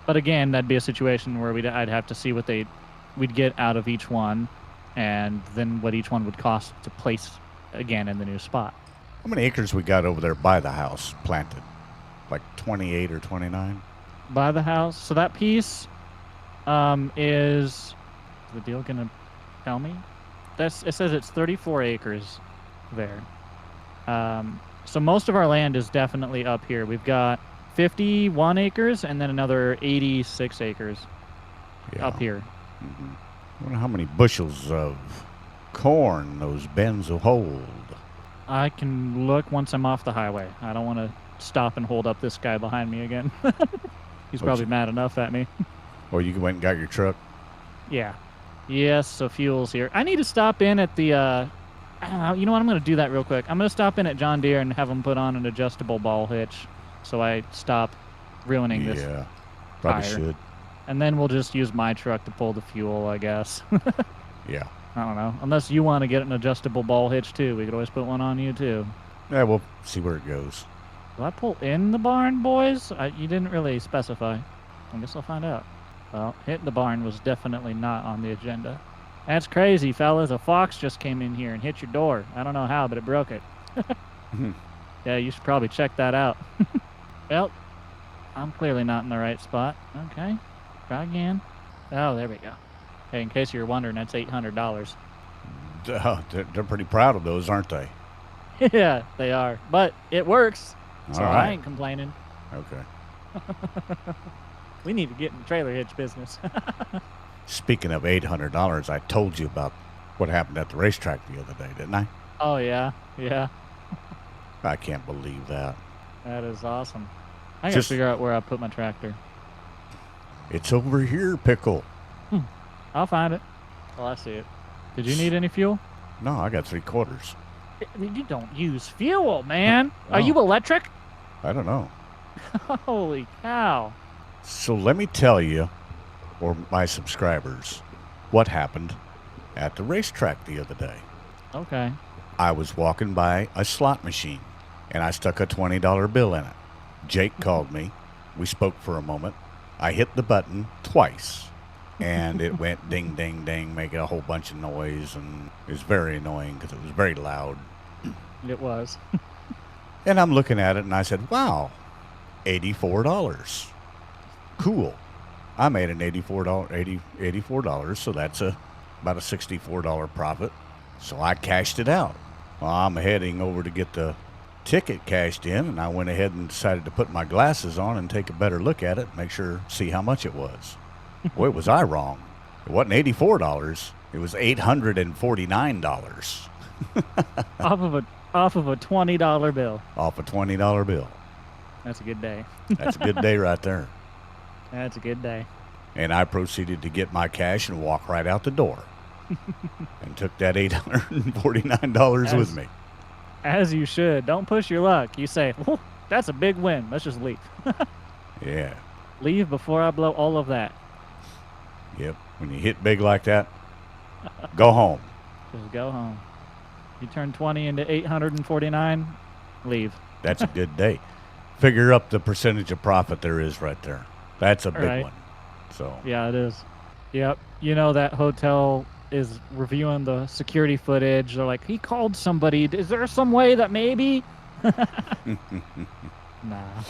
But again, that'd be a situation where I'd have to see what we'd get out of each one, and then what each one would cost to place again in the new spot. How many acres we got over there by the house planted? Like 28 or 29? By the house. So that piece is the deal gonna tell me? It says it's 34 acres there. So most of our land is definitely up here. We've got 51 acres and then another 86 acres up here. Mm-hmm. I wonder how many bushels of corn those bins will hold. I can look once I'm off the highway. I don't want to stop and hold up this guy behind me again. He's probably mad enough at me. Or you went and got your truck? Yeah. Yes, so fuel's here. I need to stop in at the, you know what, I'm going to do that real quick. I'm going to stop in at John Deere and have them put on an adjustable ball hitch so I stop ruining this probably tire. should. And then we'll just use my truck to pull the fuel, I guess. Yeah. I don't know. Unless you want to get an adjustable ball hitch, too. We could always put one on you, too. Yeah, we'll see where it goes. Will I pull in the barn, boys? You didn't really specify. I guess I'll find out. Well, hitting the barn was definitely not on the agenda. That's crazy, fellas. A fox just came in here and hit your door. I don't know how, but it broke it. Yeah, you should probably check that out. Well, I'm clearly not in the right spot. Okay, try again. Oh, there we go. Hey, in case you're wondering, that's $800. They're pretty proud of those, aren't they? Yeah, they are. But it works, so All I right. ain't complaining. Okay. We need to get in the trailer hitch business. Speaking of $800, I told you about what happened at the racetrack the other day, didn't I? Oh, yeah. Yeah. I can't believe that. That is awesome. I gotta figure out where I put my tractor. It's over here, Pickle. I'll find it. Oh, I see it. Did you need any fuel? No, I got 3/4. You don't use fuel, man. Are Oh. you electric? I don't know. Holy cow. So let me tell you, or my subscribers, what happened at the racetrack the other day. Okay. I was walking by a slot machine, and I stuck a $20 bill in it. Jake called me. We spoke for a moment. I hit the button twice, and it went ding, ding, ding, making a whole bunch of noise, and it was very annoying because it was very loud. It was. And I'm looking at it, and I said, wow, $84. Cool. I made an $84, so that's about a $64 profit. So I cashed it out. Well, I'm heading over to get the ticket cashed in, and I went ahead and decided to put my glasses on and take a better look at it, make sure, see how much it was. Boy, was I wrong. It wasn't $84. It was $849. Off of a $20 bill. Off a $20 bill. That's a good day. That's a good day right there. That's a good day. And I proceeded to get my cash and walk right out the door. And took that $849 with me. As you should. Don't push your luck. You say, "Whew, that's a big win. Let's just leave." Yeah. Leave before I blow all of that. Yep. When you hit big like that, go home. Just go home. You turn 20 into 849, leave. That's a good day. Figure up the percentage of profit there is right there. That's a big one. So yeah, it is. Yep. You know, that hotel is reviewing the security footage. They're like, he called somebody. Is there some way that maybe? Nah.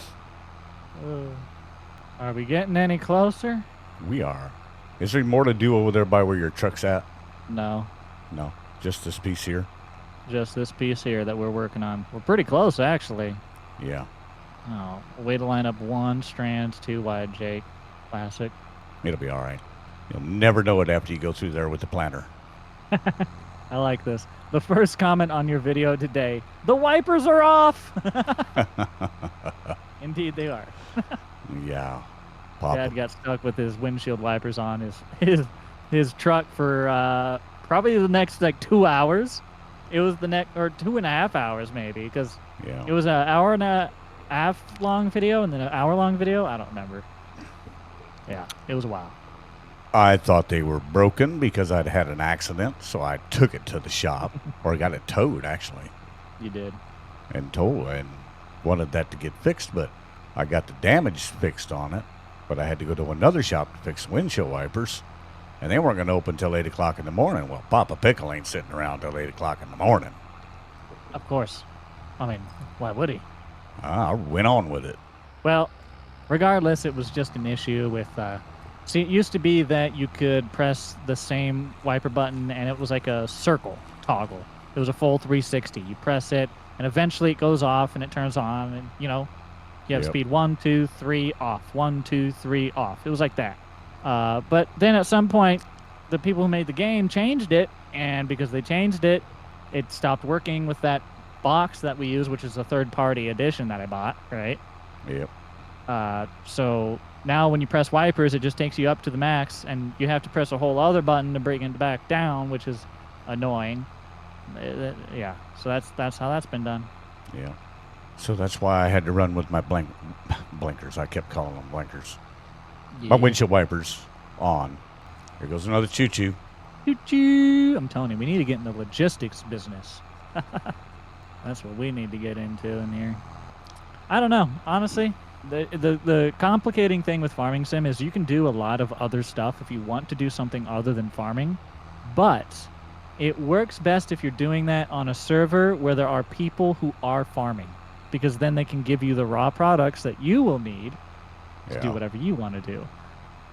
Are we getting any closer? We are. Is there more to do over there by where your truck's at? No. No. Just this piece here? Just this piece here that we're working on. We're pretty close, actually. Yeah. Oh, way to line up one strand too wide, Jake. Classic. It'll be all right. You'll never know it after you go through there with the planter. I like this. The first comment on your video today, the wipers are off. Indeed they are. Yeah. Dad got stuck with his windshield wipers on his truck for probably the next like 2 hours. It was the next, or 2.5 hours maybe, because it was an hour and a half long video and then an hour long video. I don't remember. Yeah, it was a while. I thought they were broken because I'd had an accident, so I took it to the shop, or I got it towed actually. You did. And wanted that to get fixed, but I got the damage fixed on it. But I had to go to another shop to fix windshield wipers, and they weren't going to open till 8 o'clock in the morning. Well, ThePappaPickle ain't sitting around till 8 o'clock in the morning. Of course. I mean, why would he? I went on with it. Well, regardless, it was just an issue with... see, it used to be that you could press the same wiper button, and it was like a circle toggle. It was a full 360. You press it, and eventually it goes off, and it turns on, and, you know, You have Yep. speed 1, 2, 3, off. 1, 2, 3, off. It was like that. But then at some point, the people who made the game changed it, and because they changed it, it stopped working with that box that we use, which is a third-party edition that I bought, right? Yep. So now when you press wipers, it just takes you up to the max, and you have to press a whole other button to bring it back down, which is annoying. Yeah, so that's how that's been done. Yeah. So that's why I had to run with my blinkers. I kept calling them blinkers. Yeah. My windshield wipers on. Here goes another choo-choo. Choo-choo. I'm telling you, we need to get in the logistics business. That's what we need to get into in here. I don't know. Honestly, the complicating thing with Farming Sim is you can do a lot of other stuff if you want to do something other than farming, but it works best if you're doing that on a server where there are people who are farming, because then they can give you the raw products that you will need to do whatever you want to do.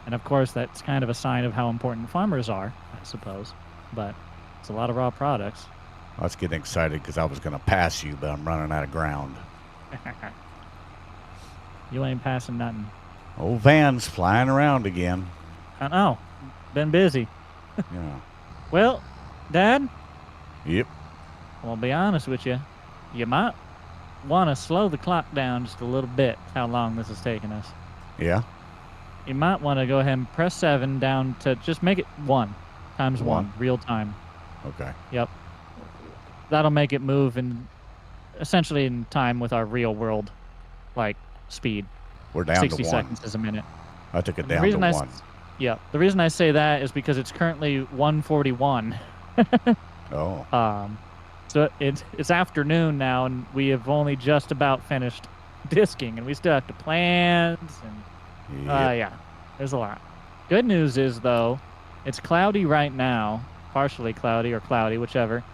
And of course, that's kind of a sign of how important farmers are, I suppose. But it's a lot of raw products. I was getting excited because I was going to pass you, but I'm running out of ground. You ain't passing nothing. Old van's flying around again. I know. Been busy. Yeah. Well, Dad, Yep. I'll be honest with you. You might want to slow the clock down just a little bit, how long this is taking us. Yeah. You might want to go ahead and press 7 down to just make it 1 times 1, real time. Okay. Yep. That'll make it move essentially in time with our real world, like, speed. We're down to 60 1. seconds is a minute. I took it The down to reason 1. Yeah. The reason I say that is because it's currently 1:41. Oh. So it's afternoon now, and we have only just about finished disking, and we still have to plant, and yeah, there's a lot. Good news is, though, it's cloudy right now, partially cloudy or cloudy, whichever,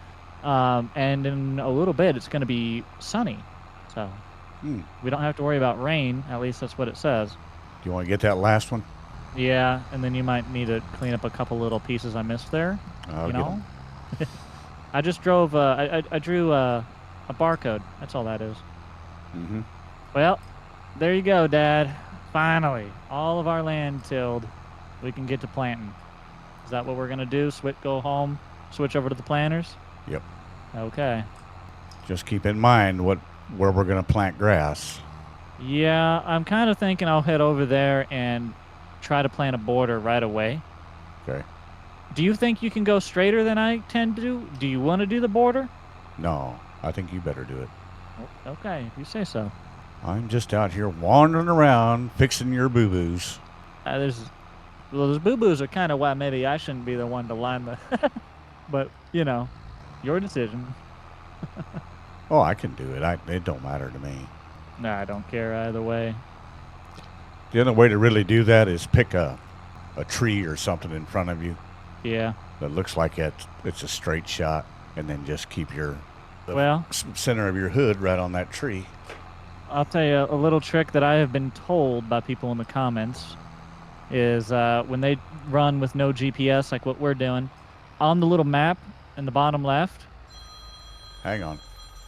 and in a little bit it's going to be sunny, so we don't have to worry about rain. At least that's what it says. Do you want to get that last one? Yeah, and then you might need to clean up a couple little pieces I missed there. I'll get 'em. I just drove. I drew a barcode. That's all that is. Mm-hmm. Well, there you go, Dad. Finally, all of our land tilled. We can get to planting. Is that what we're gonna do? Go home, switch over to the planters? Yep. Okay. Just keep in mind where we're going to plant grass. Yeah, I'm kind of thinking I'll head over there and try to plant a border right away. Okay. Do you think you can go straighter than I tend to do? Do you want to do the border? No, I think you better do it. Okay, if you say so. I'm just out here wandering around, fixing your boo-boos. Those boo-boos are kind of why maybe I shouldn't be the one to line the... But, your decision. Oh, I can do it. It don't matter to me. Nah, I don't care either way. The only way to really do that is pick a tree or something in front of you Yeah. that looks like it's a straight shot, and then just keep the Well, center of your hood right on that tree. I'll tell you a little trick that I have been told by people in the comments is when they run with no GPS, like what we're doing, on the little map in the bottom left. Hang on.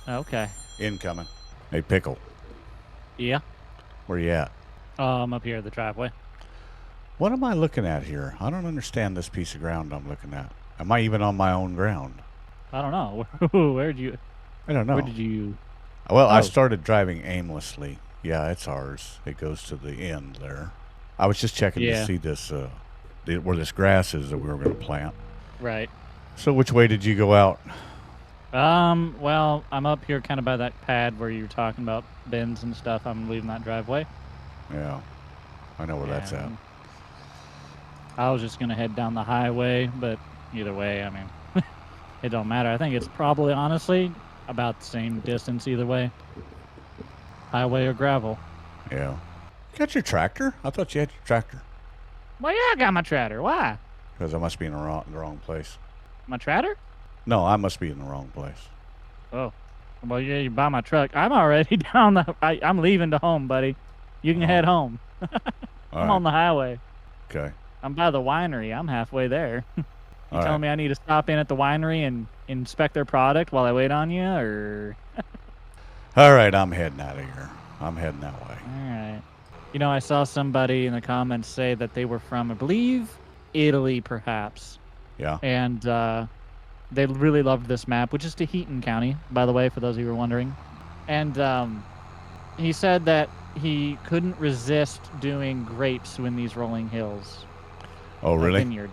Okay. Incoming. Hey, Pickle. Yeah. Where you at? I'm up here at the driveway. What am I looking at here? I don't understand this piece of ground I'm looking at. Am I even on my own ground? I don't know. Where'd you... I don't know. Where did you... Well, I started driving aimlessly. Yeah, it's ours. It goes to the end there. I was just checking to see this, where this grass is that we were going to plant. Right. So which way did you go out? Well, I'm up here kind of by that pad where you were talking about bins and stuff. I'm leaving that driveway. Yeah, I know where that's at. I was just going to head down the highway, but either way, I mean, it don't matter. I think it's probably, honestly, about the same distance either way. Highway or gravel. Yeah. You got your tractor? I thought you had your tractor. Well, yeah, I got my tractor. Why? Because I must be in the wrong place. My tractor? No, I must be in the wrong place. Oh. Well, yeah, you buy my truck. I'm already down I'm leaving to home, buddy. You can head home. I'm on the highway. Okay. I'm by the winery. I'm halfway there. You All telling me I need to stop in at the winery and inspect their product while I wait on you, or? All right, I'm heading out of here. I'm heading that way. All right. You know, I saw somebody in the comments say that they were from, I believe, Italy, perhaps. Yeah. And they really loved this map, which is Tahitian County, by the way, for those of you who are wondering. And he said that he couldn't resist doing grapes in these rolling hills. Oh, A really? vineyard.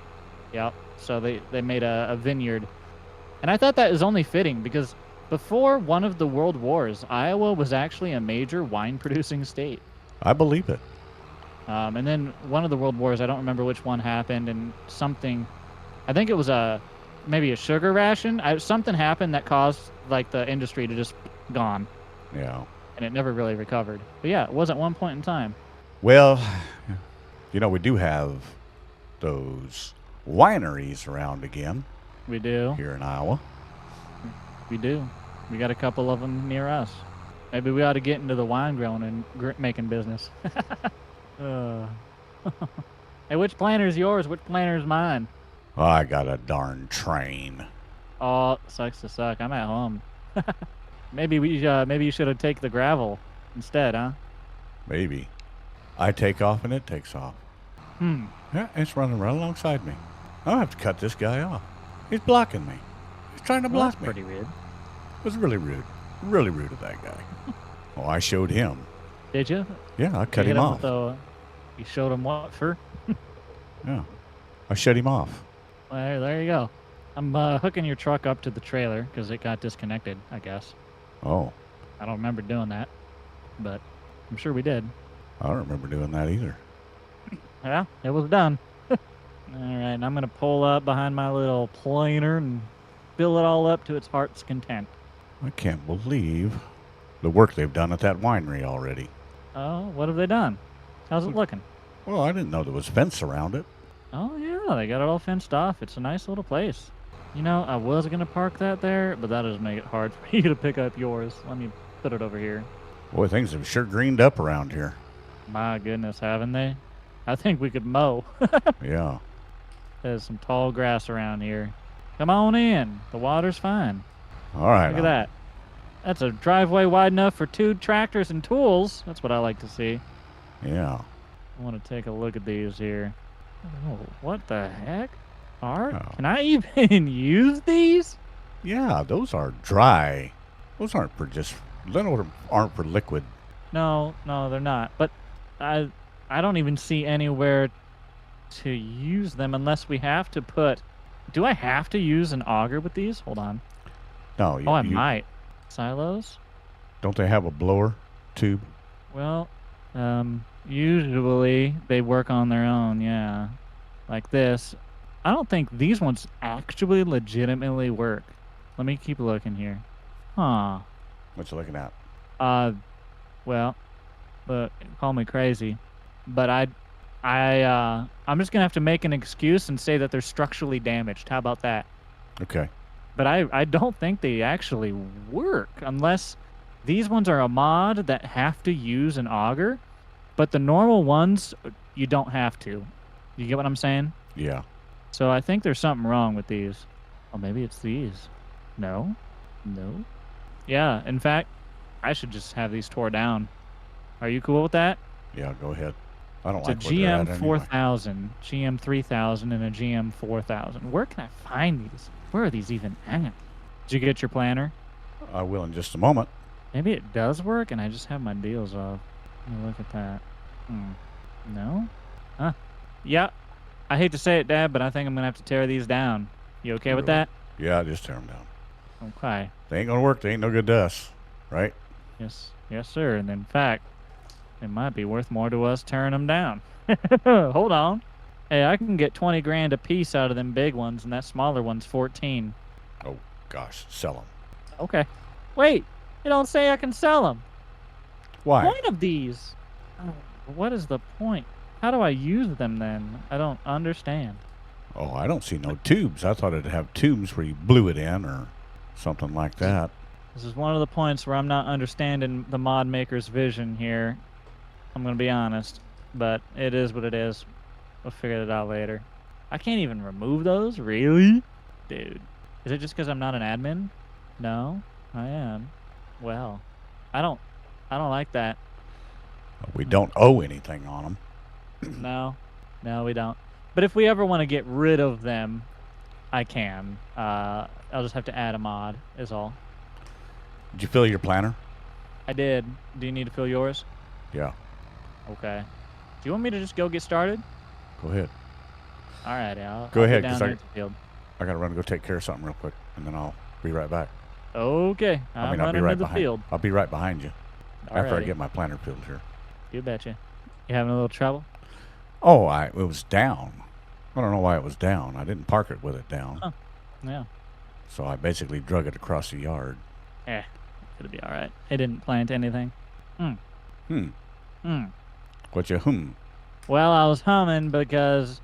Yep. So they made a vineyard. And I thought that is only fitting because before one of the world wars, Iowa was actually a major wine-producing state. I believe it. And then one of the world wars, I don't remember which one happened, and something, I think it was maybe a sugar ration. Something happened that caused like the industry to just gone, Yeah. and it never really recovered. But yeah, it was at one point in time. Well, you know, we do have those wineries around again We do. here in Iowa. We do. We got a couple of them near us. Maybe we ought to get into the wine growing and making business. Hey, which planter's yours? Which planter's mine? Oh, I got a darn train. Oh, sucks to suck. I'm at home. Maybe you should have taken the gravel instead, huh? Maybe. I take off and it takes off. Yeah, it's running right alongside me. I'll have to cut this guy off. He's blocking me. He's trying to Well, block that's me. pretty rude. It was really rude. Really rude of that guy. Oh, I showed him. Did you? Yeah, I cut You him hit off. You showed him what for? Yeah. I shut him off. Well, there you go. I'm hooking your truck up to the trailer because it got disconnected, I guess. Oh, I don't remember doing that, but I'm sure we did. I don't remember doing that either. Yeah, it was done. All right, and I'm going to pull up behind my little planer and fill it all up to its heart's content. I can't believe the work they've done at that winery already. Oh, what have they done? How's it looking? Well, I didn't know there was fence around it. Oh, yeah, they got it all fenced off. It's a nice little place. You know, I was going to park that there, but that does make it hard for you to pick up yours. Let me put it over here. Boy, things have sure greened up around here. My goodness, haven't they? I think we could mow. Yeah. There's some tall grass around here. Come on in. The water's fine. All right. Look at that. That's a driveway wide enough for 2 tractors and tools. That's what I like to see. Yeah. I want to take a look at these here. Oh, what the heck? Oh. Can I even use these? Yeah, those are dry. Those aren't for just, aren't for liquid. No, they're not. But I don't even see anywhere to use them unless we have to put... Do I have to use an auger with these? Hold on. No, Oh, I might. Silos? Don't they have a blower tube? Well, usually they work on their own, yeah. Like this. I don't think these ones actually legitimately work. Let me keep looking here. Huh. What you looking at? Well, look, call me crazy, but I'm just gonna have to make an excuse and say that they're structurally damaged. How about that? Okay. But I don't think they actually work unless these ones are a mod that have to use an auger, but the normal ones you don't have to. You get what I'm saying? Yeah. So I think there's something wrong with these. Oh, maybe it's these. No? Yeah, in fact, I should just have these tore down. Are you cool with that? Yeah, go ahead. I don't It's like a where they're at GM anyway. 4000, GM 3000, and a GM 4000. Where can I find these? Where are these even at? Did you get your planner? I will in just a moment. Maybe it does work and I just have my deals off. Let me look at that. No? Huh? Yeah. I hate to say it, Dad, but I think I'm going to have to tear these down. You okay with that? Yeah, just tear them down. Okay. They ain't gonna work. They ain't no good to us, right? Yes, sir. And in fact, it might be worth more to us tearing them down. Hold on. Hey, I can get 20 grand a piece out of them big ones, and that smaller one's 14. Oh gosh, sell them. Okay. Wait, you don't say I can sell them. Why? Point of these? Oh, what is the point? How do I use them then? I don't understand. Oh, I don't see no tubes. I thought it'd have tubes where you blew it in or something like that. This is one of the points where I'm not understanding the mod maker's vision here. I'm going to be honest, but it is what it is. We'll figure it out later. I can't even remove those? Really? Dude. Is it just because I'm not an admin? No, I am. Well, I don't like that. We don't owe anything on them. No, no, we don't. But if we ever want to get rid of them, I can. I'll just have to add a mod, is all. Did you fill your planter? I did. Do you need to fill yours? Yeah. Okay. Do you want me to just go get started? Go ahead. All right, I'll Go ahead, down 'cause here at the field. I got to run and go take care of something real quick, and then I'll be right back. Okay, I'll I'm be running right to the behind. field. I'll be right behind you after I Alrighty. get my planter filled here. You betcha. You having a little trouble? Oh, it was down. I don't know why it was down. I didn't park it with it down. Huh. Yeah. So I basically drug it across the yard. It'll be all right. It didn't plant anything. Hmm. Hmm. What you Well, I was humming because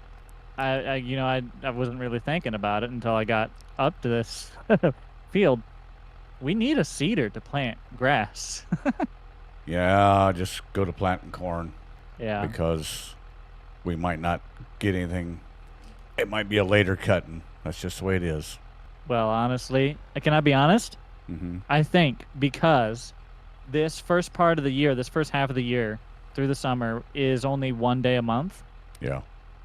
I wasn't really thinking about it until I got up to this field. We need a seeder to plant grass. Yeah, just go to planting corn Yeah. because we might not get anything. It might be a later cutting. That's just the way it is. Well, honestly, can I be honest? Mm-hmm. I think because this first part of the year, this first half of the year through the summer is only 1 day a month. Yeah.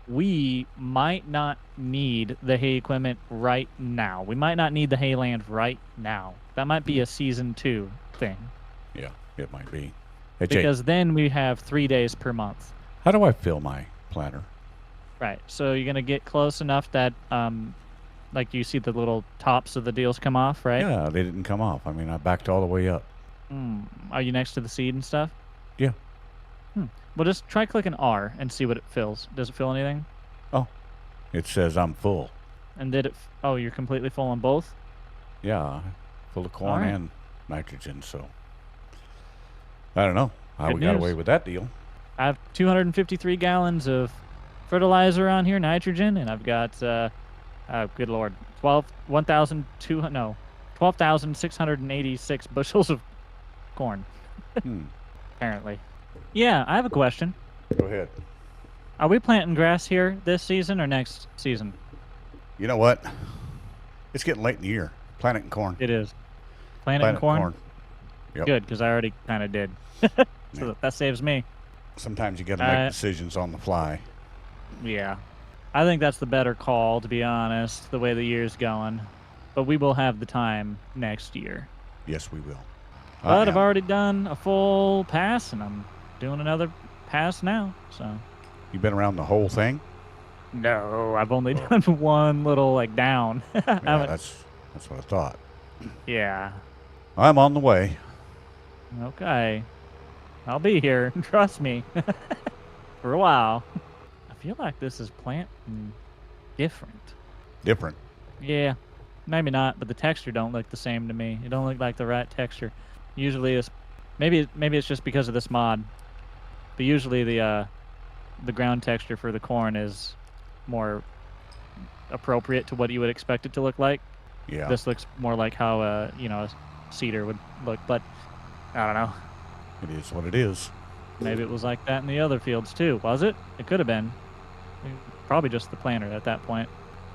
We might not need the hay equipment right now. We might not need the hay land right now. That might be a season 2 thing. Yeah, it might be. Hey, Jake, Because then we have 3 days per month. how do I fill my planter? Right. So you're going to get close enough that, like you see the little tops of the deals come off, right? Yeah, they didn't come off. I mean, I backed all the way up. Are you next to the seed and stuff? Yeah. Well, just try clicking R and see what it fills. Does it fill anything? It says I'm full. And did it? Oh, you're completely full on both? Yeah, full of corn Alright. and nitrogen. So I don't know how Good we got news. away with that deal. I have 253 gallons of fertilizer on here, nitrogen, and I've got, good lord, 12,686 bushels of corn, Hmm. apparently. Yeah, I have a question. Go ahead. Are we planting grass here this season or next season? You know what? It's getting late in the year. Planting corn. It is. Planting Planting corn? Yep. Good, because I already kind of did. So Yeah. that saves me. Sometimes you got to make Uh, decisions on the fly. Yeah. I think that's the better call, to be honest, the way the year's going. But we will have the time next year. Yes, we will. But I've already done a full pass, and I'm doing another pass now. So You've been around the whole thing? no, I've only done one little like down. I Yeah, haven't- that's what I thought. yeah. I'm on the way. Okay. I'll be here. Trust me. For a while. I feel like this is planting different. Different. Yeah. Maybe not, but the texture don't look the same to me. It don't look like the right texture. Usually it's maybe it's just because of this mod. But usually the ground texture for the corn is more appropriate to what you would expect it to look like. Yeah. This looks more like how a cedar would look, but I don't know. It is what it is. Maybe it was like that in the other fields too. Was it? It could have been. Probably just the planter at that point.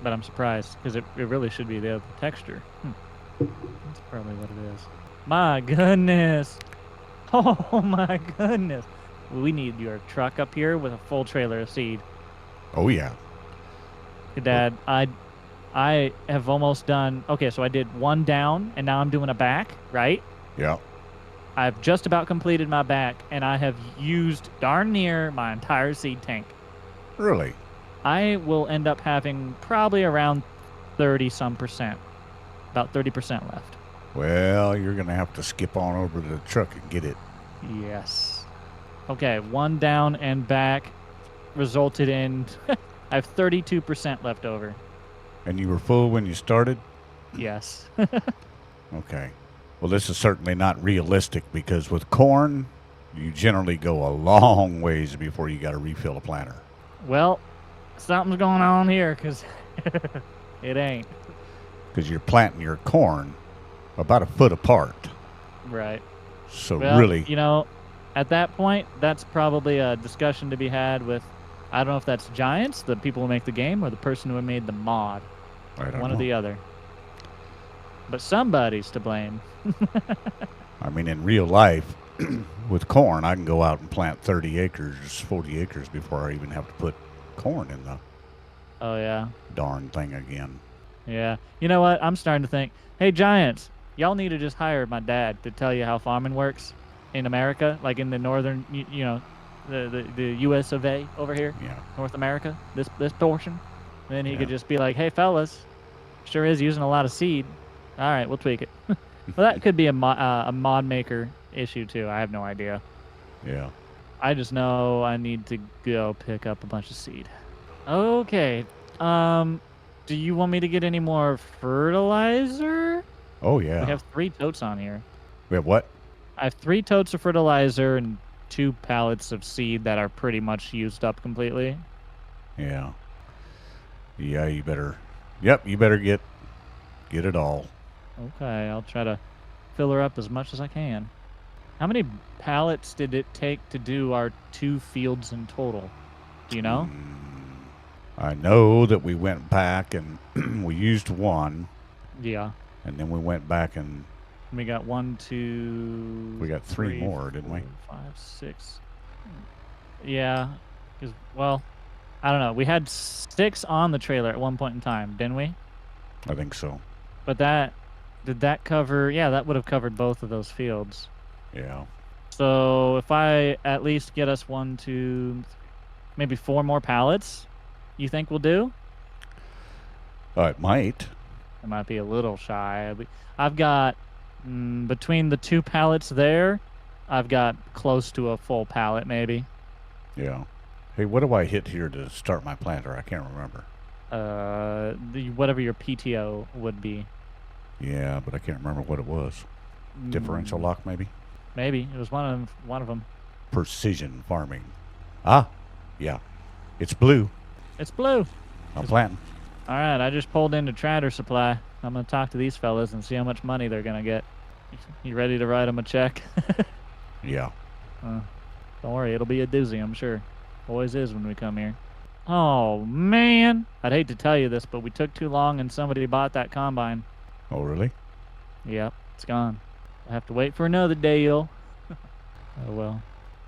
But I'm surprised because it really should be the other texture. That's probably what it is. My goodness. Oh my goodness. We need your truck up here with a full trailer of seed. Oh, yeah. Dad, I have almost done. Okay, so I did one down and now I'm doing a back, right? Yeah. I've just about completed my back and I have used darn near my entire seed tank. Really? I will end up having probably around 30-some%. About 30% left. Well, you're going to have to skip on over to the truck and get it. Yes. Okay, one down and back resulted in I have 32% left over. And you were full when you started? Yes. Okay. Well, this is certainly not realistic because with corn, you generally go a long ways before you got to refill a planter. Well, something's going on here because it ain't. Because you're planting your corn about a foot apart. Right. So Well, really, at that point, that's probably a discussion to be had with, I don't know if that's Giants, the people who make the game, or the person who made the mod. I don't One know. or the other. But somebody's to blame. I mean, in real life, with corn, I can go out and plant 30 acres, 40 acres before I even have to put corn in the Oh, yeah. darn thing again. Yeah. You know what? I'm starting to think, hey, Giants, y'all need to just hire my dad to tell you how farming works in America, like in the northern, the U.S. of A. over here, Yeah. North America, this portion. Then he Yeah. could just be like, hey, fellas, sure is using a lot of seed. All right, we'll tweak it. Well, that could be a mod maker issue, too. I have no idea. Yeah. I just know I need to go pick up a bunch of seed. Okay. Do you want me to get any more fertilizer? Oh, yeah. We have 3 totes on here. We have what? I have 3 totes of fertilizer and 2 pallets of seed that are pretty much used up completely. Yeah. Yeah, you better. Yep, you better get it all. Okay, I'll try to fill her up as much as I can. How many pallets did it take to do our 2 fields in total? Do you know? I know that we went back and we used 1, Yeah. and then we went back and We got 1, 2. we got 3 more, didn't we? 5, 6. Yeah. 'Cause, well, I don't know. We had 6 on the trailer at one point in time, didn't we? I think so. But did that cover? Yeah, that would have covered both of those fields. Yeah. So if I at least get us 1, 2, maybe 4 more pallets, you think we'll do? It might. It might be a little shy. I've got between the 2 pallets there, I've got close to a full pallet, maybe. Yeah. Hey, what do I hit here to start my planter? I can't remember. Whatever your PTO would be. Yeah, but I can't remember what it was. Differential lock, maybe? Maybe it was one of them. Precision farming. Ah, yeah. It's blue. It's blue. I'm planting. All right, I just pulled into Tractor Supply. I'm gonna talk to these fellas and see how much money they're gonna get. You ready to write them a check? Yeah. Don't worry, it'll be a doozy, I'm sure. Always is when we come here. Oh man, I'd hate to tell you this, but we took too long and somebody bought that combine. Oh, really? Yep, it's gone. I have to wait for another deal. Oh well,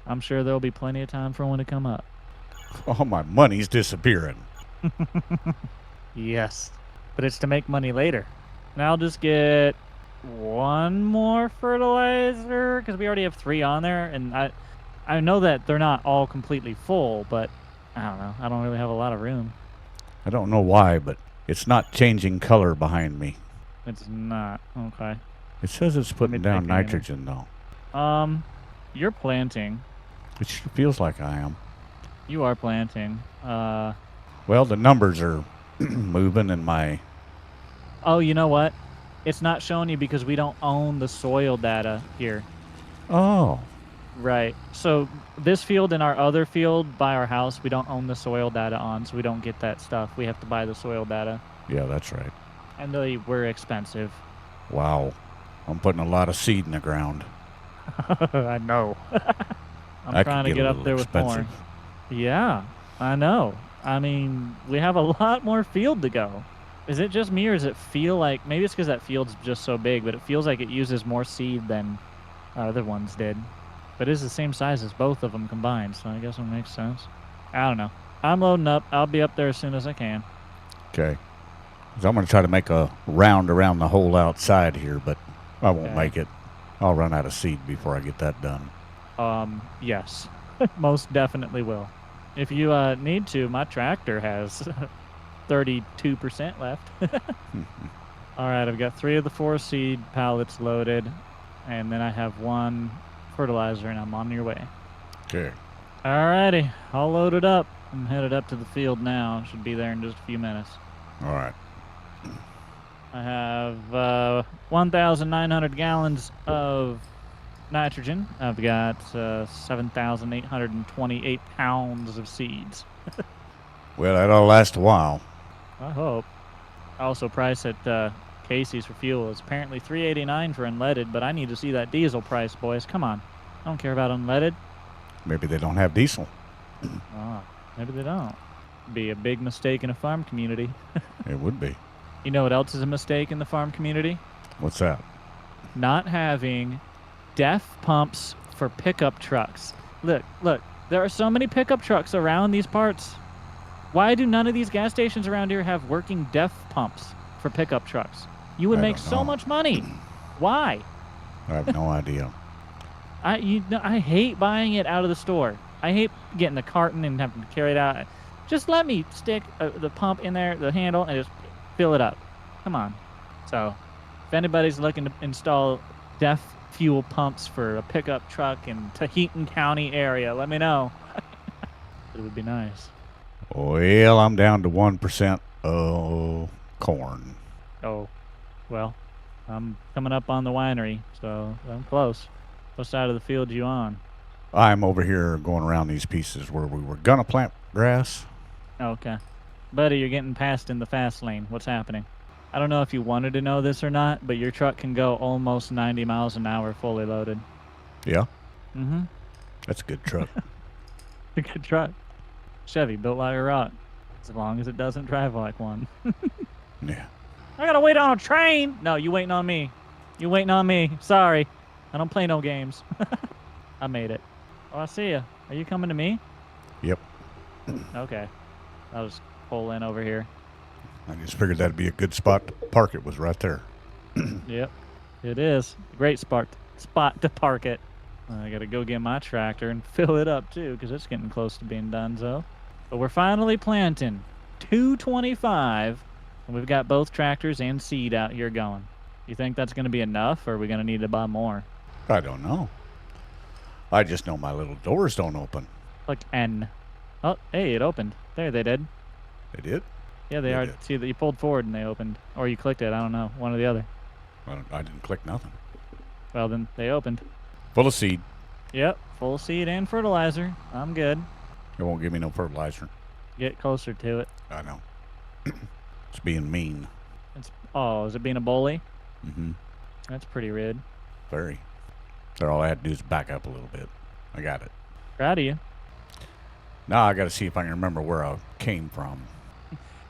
I'm sure there'll be plenty of time for one to come up. All my money's disappearing. Yes, but it's to make money later. And I'll just get 1 more fertilizer because we already have 3 on there, and I know that they're not all completely full, but I don't know. I don't really have a lot of room. I don't know why, but it's not changing color behind me. It's not. Okay. It says it's putting down take a minute. nitrogen, though. You're planting. It feels like I am. You are planting. Well, the numbers are moving in my... Oh, you know what? It's not showing you because we don't own the soil data here. Oh. Right. So this field and our other field by our house, we don't own the soil data on, so we don't get that stuff. We have to buy the soil data. Yeah, that's right. And they were expensive. Wow. I'm putting a lot of seed in the ground. I know. I'm That trying could to get up there with expensive. more. Yeah, I know. I mean, we have a lot more field to go. Is it just me, or does it feel like... Maybe it's because that field's just so big, but it feels like it uses more seed than other ones did. But it's the same size as both of them combined, so I guess it makes sense. I don't know. I'm loading up. I'll be up there as soon as I can. Okay. So I'm going to try to make a round around the whole outside here, but I won't Okay. make it. I'll run out of seed before I get that done. Yes. Most definitely will. If you need to, my tractor has 32% left. All right, I've got 3 of the 4 seed pallets loaded, and then I have 1 fertilizer, and I'm on your way. Okay. All righty, I'll load it up. I'm headed up to the field now. Should be there in just a few minutes. All right. I have 1,900 gallons of nitrogen. I've got 7,828 pounds of seeds. Well, that'll last a while. I hope. I also price at Casey's for fuel is apparently $3.89 for unleaded, but I need to see that diesel price, boys. Come on. I don't care about unleaded. Maybe they don't have diesel. Oh, maybe they don't. Be a big mistake in a farm community. It would be. You know what else is a mistake in the farm community? What's that? Not having DEF pumps for pickup trucks. Look, there are so many pickup trucks around these parts. Why do none of these gas stations around here have working DEF pumps for pickup trucks? You would I make don't so know. much money. Why? I have no idea. I hate buying it out of the store. I hate getting the carton and having to carry it out. Just let me stick the pump in there, the handle, and just fill it up. Come on. So, if anybody's looking to install DEF fuel pumps for a pickup truck in Tahitian County area, let me know. It would be nice. Well, I'm down to 1% of corn. Oh, well, I'm coming up on the winery, so I'm close. What side of the field you on? I'm over here going around these pieces where we were gonna plant grass. Okay. Buddy, you're getting passed in the fast lane. What's happening? I don't know if you wanted to know this or not, but your truck can go almost 90 miles an hour fully loaded. Yeah, Mm-hmm. that's a good truck. A good truck. Chevy, built like a rock. As long as it doesn't drive like one. Yeah. I gotta wait on a train! No, you waiting on me. You waiting on me. Sorry. I don't play no games. I made it. Oh, I see ya. Are you coming to me? Yep. Okay. I'll just pull in over here. I just figured that'd be a good spot to park it. Was right there. Yep. It is. Great spot to park it. I gotta go get my tractor and fill it up too, because it's getting close to being done, so. But we're finally planting 225, and we've got both tractors and seed out here going. You think that's gonna be enough, or are we gonna need to buy more? I don't know. I just know my little doors don't open. Click N. Oh, hey, it opened. There, they did. They did? Yeah, they They are. did. See that you pulled forward and they opened, or you clicked it. I don't know, one or the other. Well, I didn't click nothing. Well, then they opened. Full of seed. Yep, full seed and fertilizer. I'm good. It won't give me no fertilizer. Get closer to it. I know. It's being mean. Oh, is it being a bully? Mm-hmm. That's pretty rude. Very. So all I had to do is back up a little bit. I got it. Proud of you. Now I got to see if I can remember where I came from.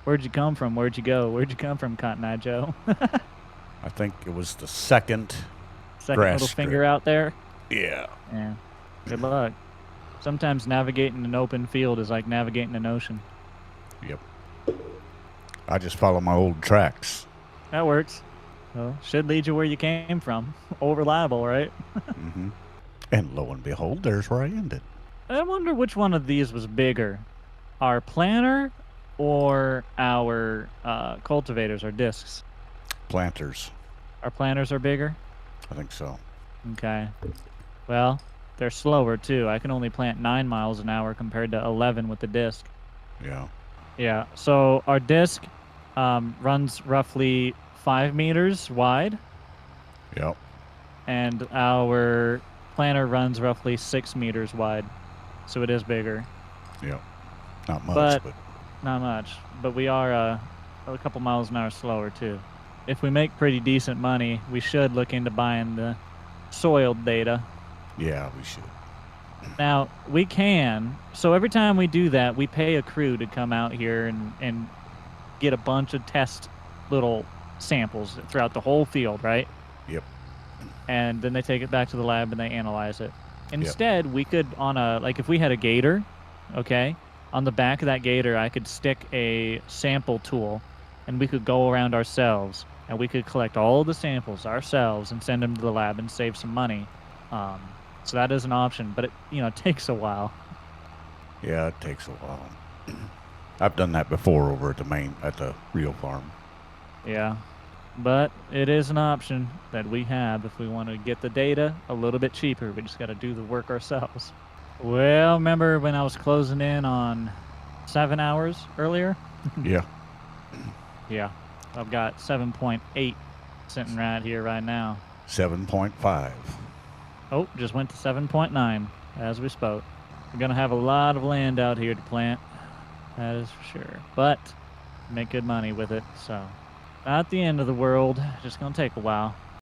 Where'd you come from? Where'd you go? Where'd you come from, Cotton Eye Joe? I think it was the second. Second Grass little strip. finger out there. Yeah. Yeah. Good luck. Sometimes navigating an open field is like navigating an ocean. Yep. I just follow my old tracks. That works. Well, should lead you where you came from. All reliable, right? Mm-hmm. And lo and behold, there's where I ended. I wonder which one of these was bigger. Our planter or our cultivators or discs? Planters. Our planters are bigger? I think so. Okay. Well, they're slower too. I can only plant 9 miles an hour compared to 11 with the disc. Yeah. Yeah, so our disc runs roughly 5 meters wide, Yep. and our planter runs roughly 6 meters wide. So it is bigger. Yep. Not much, But- but Not much, but we are a couple miles an hour slower too. If we make pretty decent money, we should look into buying the soiled data. yeah, we should. Now, we can. So every time we do that, we pay a crew to come out here and get a bunch of test little samples throughout the whole field, right? Yep. And then they take it back to the lab and they analyze it. Instead, we could like if we had a gator, okay, on the back of that gator, I could stick a sample tool and we could go around ourselves and we could collect all the samples ourselves and send them to the lab and save some money. So that is an option, but it takes a while. Yeah, it takes a while. I've done that before over at the real farm. Yeah. But it is an option that we have if we want to get the data a little bit cheaper. We just got to do the work ourselves. Well, remember when I was closing in on 7 hours earlier? Yeah. Yeah. I've got 7.8 sitting right here right now. 7.5. Oh, just went to 7.9 as we spoke. We're going to have a lot of land out here to plant. That is for sure. But make good money with it, so not the end of the world. Just going to take a while.